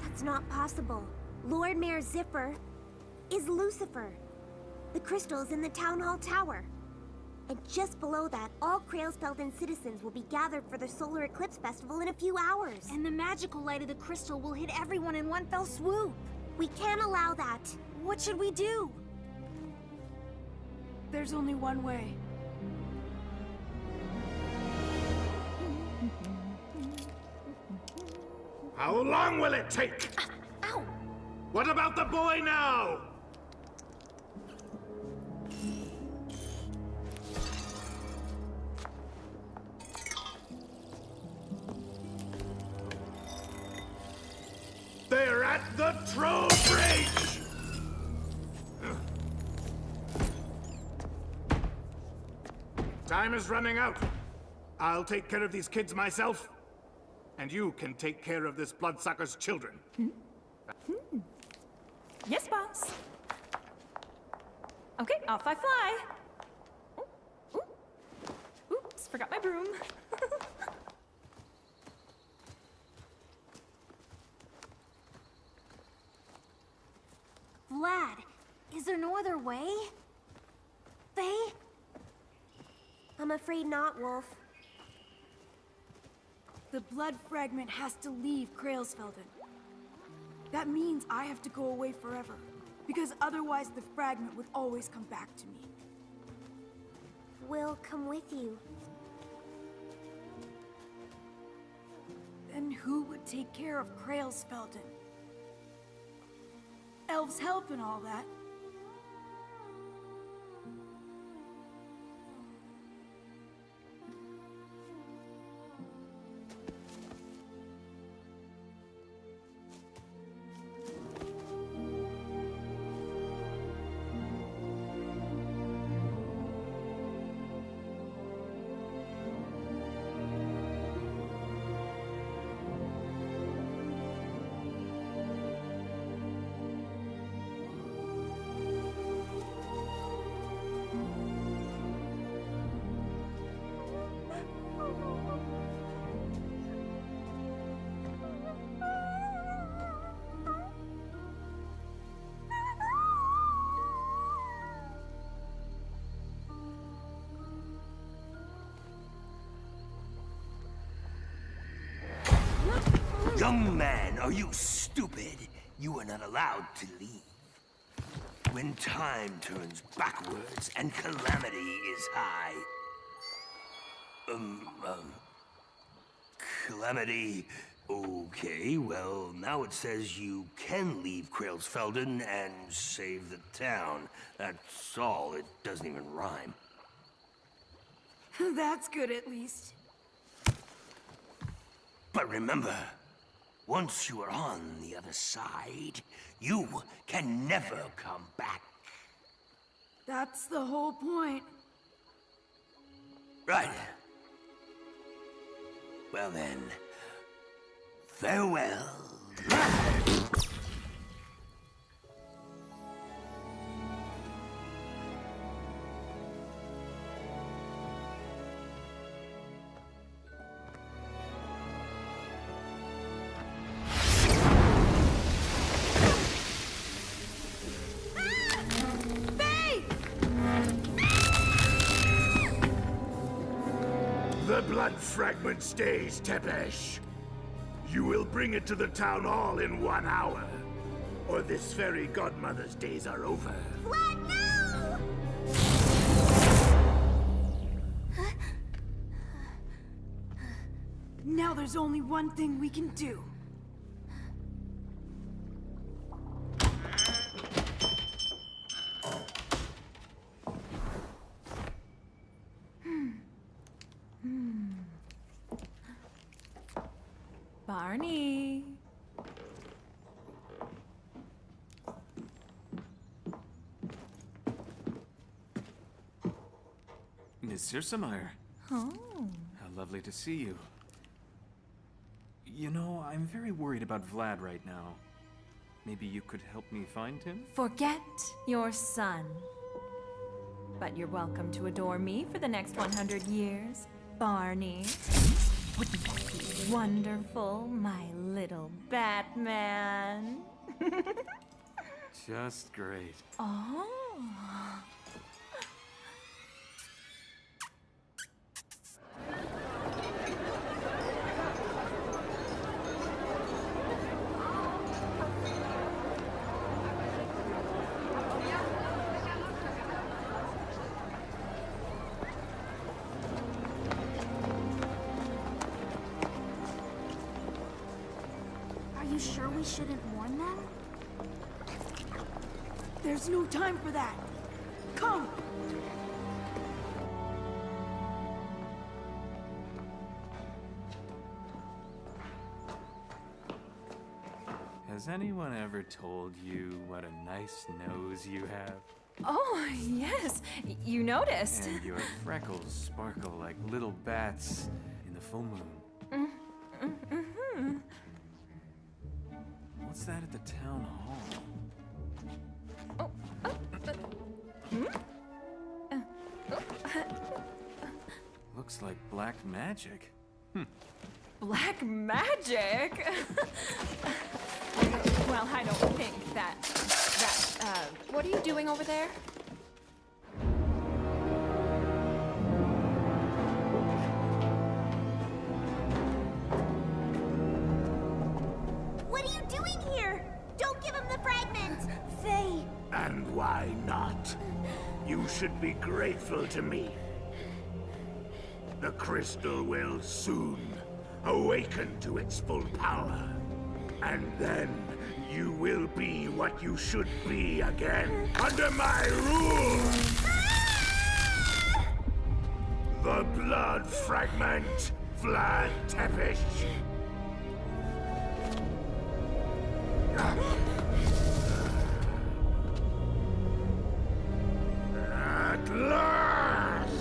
That's not possible. Lord Mayor Ziffer is Lucifer. The crystal is in the Town Hall Tower. And just below that, all Krailsfelden citizens will be gathered for the Solar Eclipse Festival in a few hours. And the magical light of the crystal will hit everyone in one fell swoop. We can't allow that. What should we do? There's only one way. How long will it take? Ow! What about the boy now? They're at the Troll Bridge! Time is running out. I'll take care of these kids myself. And you can take care of this bloodsucker's children. Yes, boss. Okay, off I fly. Ooh, ooh. Oops, forgot my broom. Vlad, is there no other way? Faye? I'm afraid not, Wolf. The blood fragment has to leave Krailsfelden. That means I have to go away forever, because otherwise the fragment would always come back to me. We'll come with you. Then who would take care of Krailsfelden? Elves help and all that. Young man, are you stupid? You are not allowed to leave. When time turns backwards and calamity is high. Calamity. Okay, well, now it says you can leave Krailsfelden and save the town. That's all. It doesn't even rhyme. That's good, at least. But remember, once you are on the other side, you can never come back. That's the whole point. Right. Well then, farewell. The blood fragment stays, Tepesh. You will bring it to the town hall in 1 hour, or this fairy godmother's days are over. Vlad, no! Now there's only one thing we can do. Barney. Miss Sirsameyer. Oh. How lovely to see you. You know, I'm very worried about Vlad right now. Maybe you could help me find him? Forget your son. But you're welcome to adore me for the next 100 years, Barney. Wouldn't that be wonderful, my little Batman? Just great. Oh. Are you sure we shouldn't warn them? There's no time for that. Come! Has anyone ever told you what a nice nose you have? Oh, yes. You noticed. And your freckles sparkle like little bats in the full moon. Mm-hmm. What's that at the town hall? Looks like black magic. Black magic? Well, I don't think that, what are you doing over there? What are you doing here? Don't give him the fragment! Faye! And why not? You should be grateful to me. The crystal will soon awaken to its full power. And then you will be what you should be again, under my rule! The blood fragment, Vlad Tepesh. At last!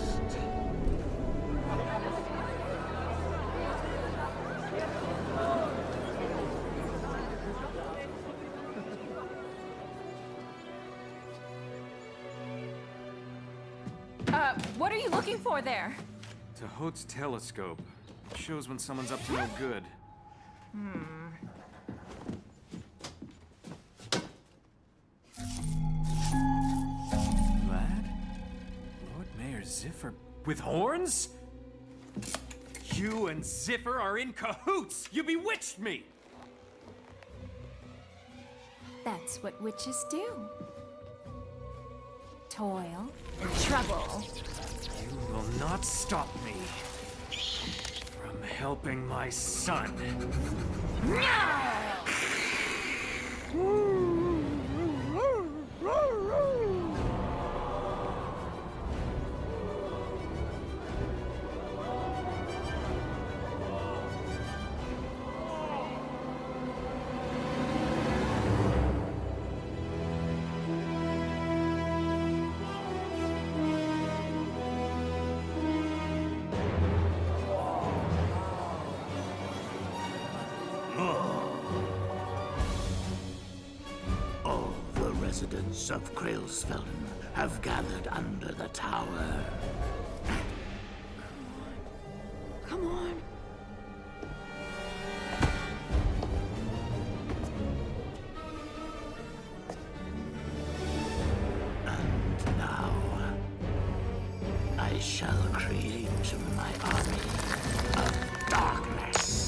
What are you looking for there? Tahot's telescope. It shows when someone's up to no good. Vlad? Lord Mayor Ziffer with horns? You and Ziffer are in cahoots! You bewitched me! That's what witches do. Toil and trouble. You will not stop me from helping my son. All the residents of Krailsfelden have gathered under the tower. Come on. And now, I shall create my army of darkness.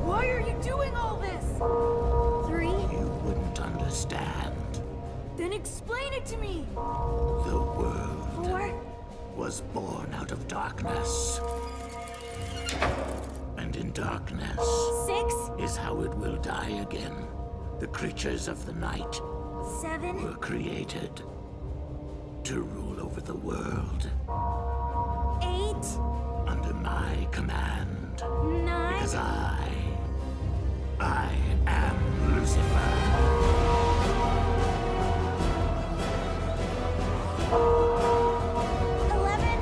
Why are you doing all this? 3. You wouldn't understand. Then explain it to me. The world 4. was born out of darkness. And in darkness 6. is how it will die again. The creatures of the night 7. were created to rule over the world 8. under my command. 9. Because I am Lucifer. 11.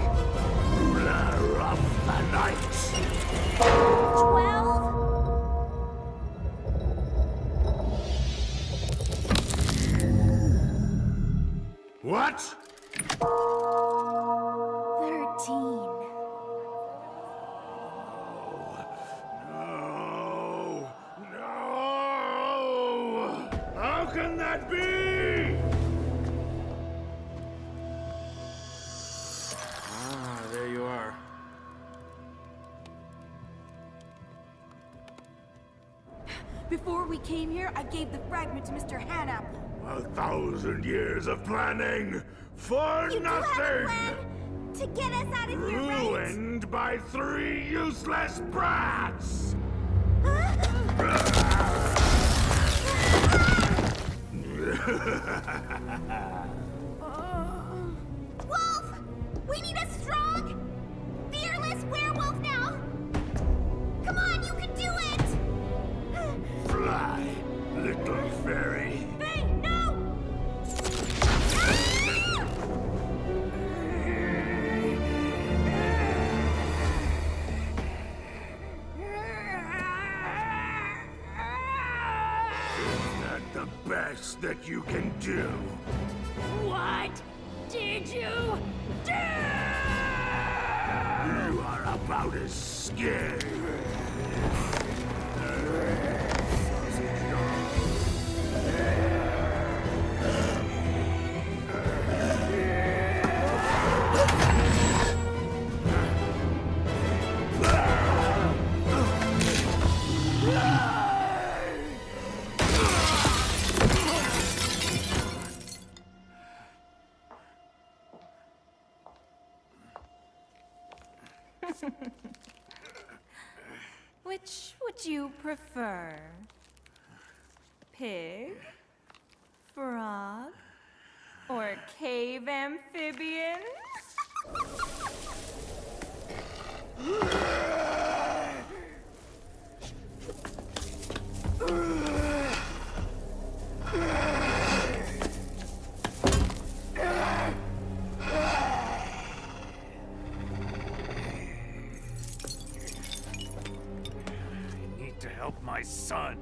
Ruler of the night. 12. What? 13. No! No! How can that be? Ah, there you are. Before we came here, I gave the fragment to Mr. Hanapple. 1,000 years of planning for You do have a nothing! plan to get us out of here, right? Ruined by 3 useless brats! Wolf! We need a strong, fearless werewolf now! Come on, you can do it! Fly, little fairy. Hey, no! Is that the best that you can do? What did you do? You are about as scared. Which would you prefer? Pig? Frog? Or cave amphibian? To help my son.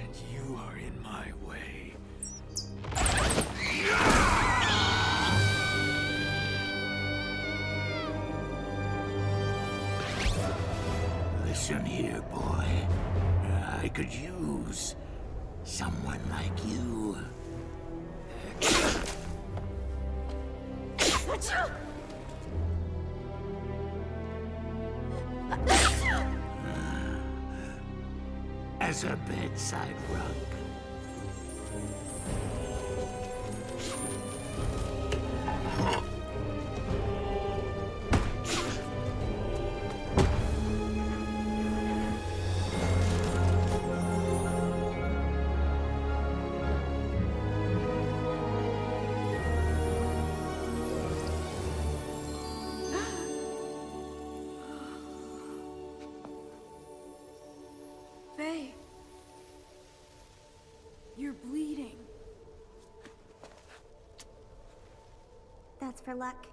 And you are in my way. Listen here, boy. I could use Someone like you. As a bedside rug. Faye. You're bleeding. That's for luck.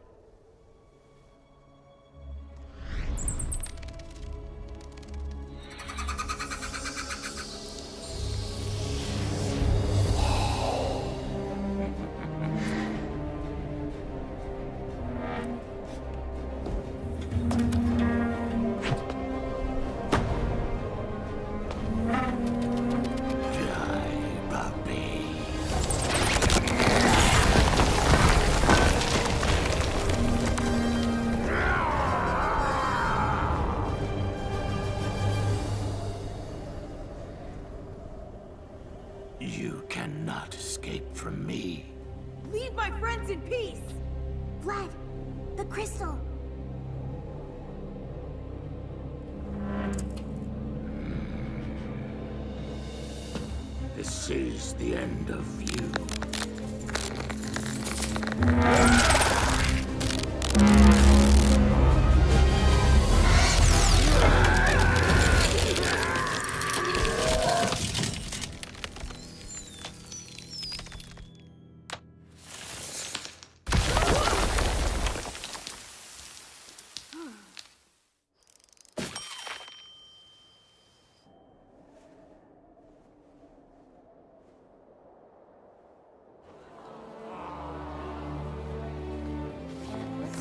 You cannot escape from me. Leave my friends in peace! Vlad, the crystal. This is the end of you.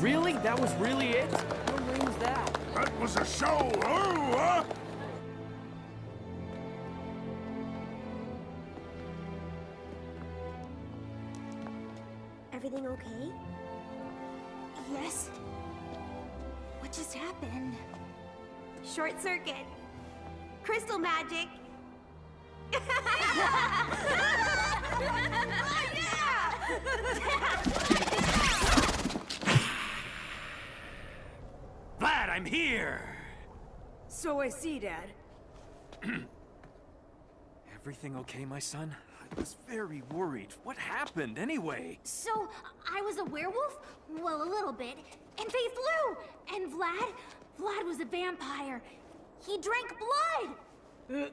Really? That was really it? What name's that? That was a show! Oh, Everything okay? Yes? What just happened? Short circuit. Crystal magic. Vlad, I'm here! So I see, Dad. Everything okay, my son? I was very worried. What happened, anyway? So, I was a werewolf? Well, a little bit. And Faye flew! And Vlad was a vampire. He drank blood!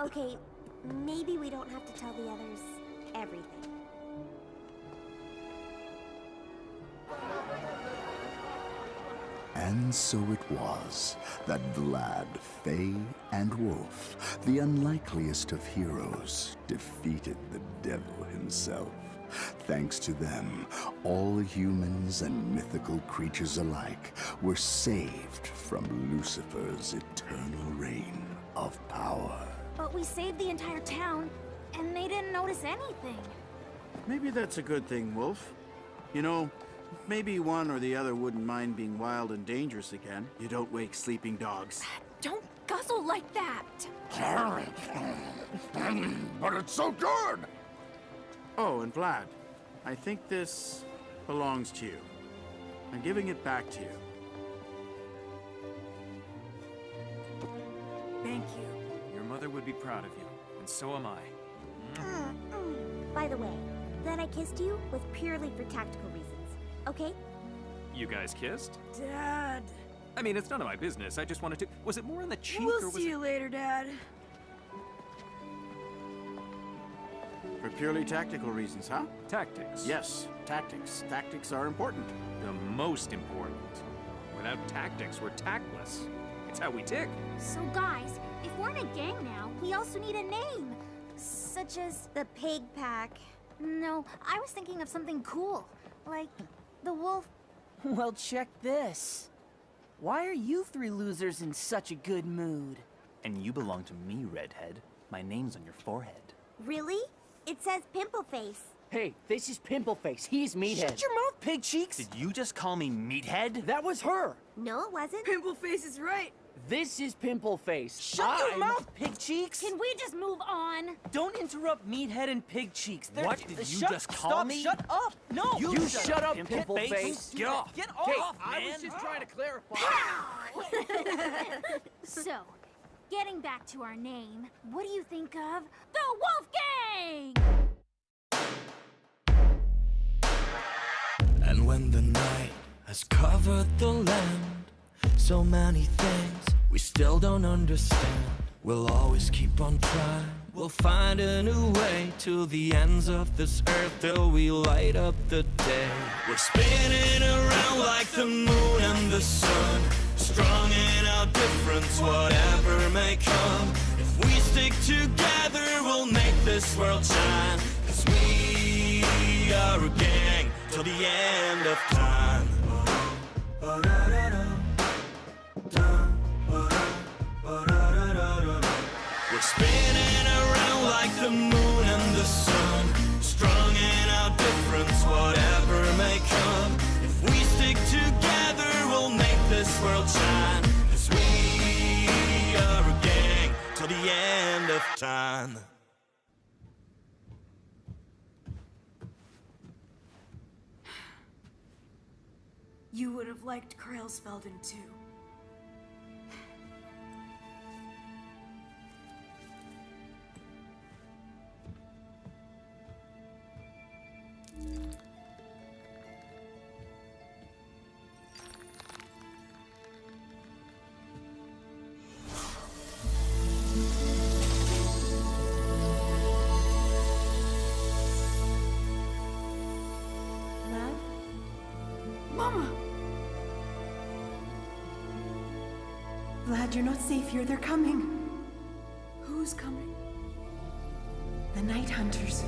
Okay, maybe we don't have to tell the others everything. And so it was that Vlad, Faye, and Wolf, the unlikeliest of heroes, defeated the devil himself. Thanks to them, all humans and mythical creatures alike were saved from Lucifer's eternal reign of power. But we saved the entire town, and they didn't notice anything. Maybe that's a good thing, Wolf. You know, maybe one or the other wouldn't mind being wild and dangerous again. You don't wake sleeping dogs. Don't guzzle like that! but it's so good! Oh, and Vlad, I think this belongs to you. I'm giving it back to you. Thank you. Your mother would be proud of you, and so am I. By the way, that I kissed you was purely for tactical reasons, okay? You guys kissed? Dad. I mean, it's none of my business. I just wanted to... Was it more on the cheek, or We'll was see you later, Dad. For purely tactical reasons, huh? Tactics. Yes, tactics. Tactics are important. The most important. Without tactics, we're tactless. It's how we tick. So guys, if we're in a gang now, we also need a name. Such as... The Pig Pack. No, I was thinking of something cool. Like, the wolf... Well, check this. Why are you three losers in such a good mood? And you belong to me, redhead. My name's on your forehead. Really? It says Pimple Face. Hey, this is Pimple Face. He's Meathead. Shut your mouth, Pig Cheeks! Did you just call me Meathead? That was her. No, it wasn't. Pimple Face is right. This is Pimple Face. Shut your mouth, Pig Cheeks! Can we just move on? Don't interrupt Meathead and Pig Cheeks. What did you just call stop, me? Shut up! No! You shut up, Pimple Face. Get off! Get off, Hey, man! I was just trying to clarify. So, getting back to our name, what do you think of the Wolf Gang? And when the night has covered the land, so many things we still don't understand, we'll always keep on trying. We'll find a new way to the ends of this earth till we light up the day. We're spinning around like the moon and the sun, strong in our difference, whatever may come. If we stick together, we'll make this world shine. 'Cause we are a gang till the end of time. We're spinning around like the moon and the sun, strong in our difference, whatever may come. If we stick together, we'll make this world shine. 'Cause we are a gang till the end of time. You would have liked Krailsfelden too. Mama! Vlad, you're not safe here. They're coming. Who's coming? The Night Hunters.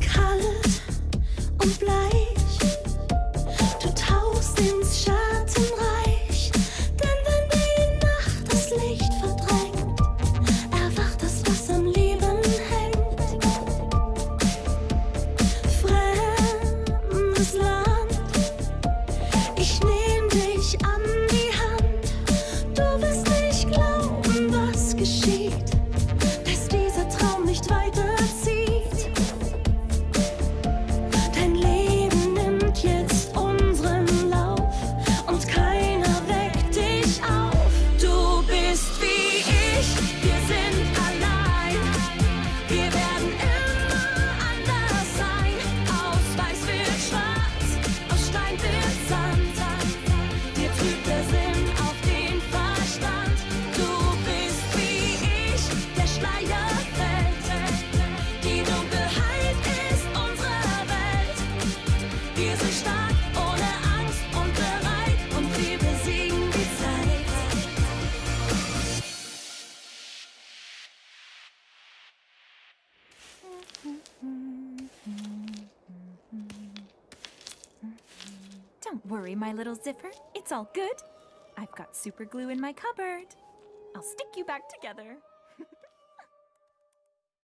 Kalt und bleich, du tauchst ins Schattenreich, denn wenn die Nacht das Licht verdrängt, erwacht das, was am Leben hängt. Fremdes Land, ich nehm dich an die Hand, du wirst nicht glauben, was geschieht, dass dieser Traum nicht weiterzieht. Dein Leben nimmt jetzt unseren Lauf und keiner weckt dich auf. Du bist wie ich, wir sind allein. Wir werden immer anders sein. Aus Weiß wird schwarz, aus Stein wird Sand. Dir trübt der Sinn auf den Verstand. Du bist wie ich, der Schleier fällt. Die Dunkelheit ist unsere Welt. Wir sind stark, ohne Angst und bereit, und wir besiegen die Zeit. Don't worry, my little zipper. It's all good. I've got super glue in my cupboard. I'll stick you back together.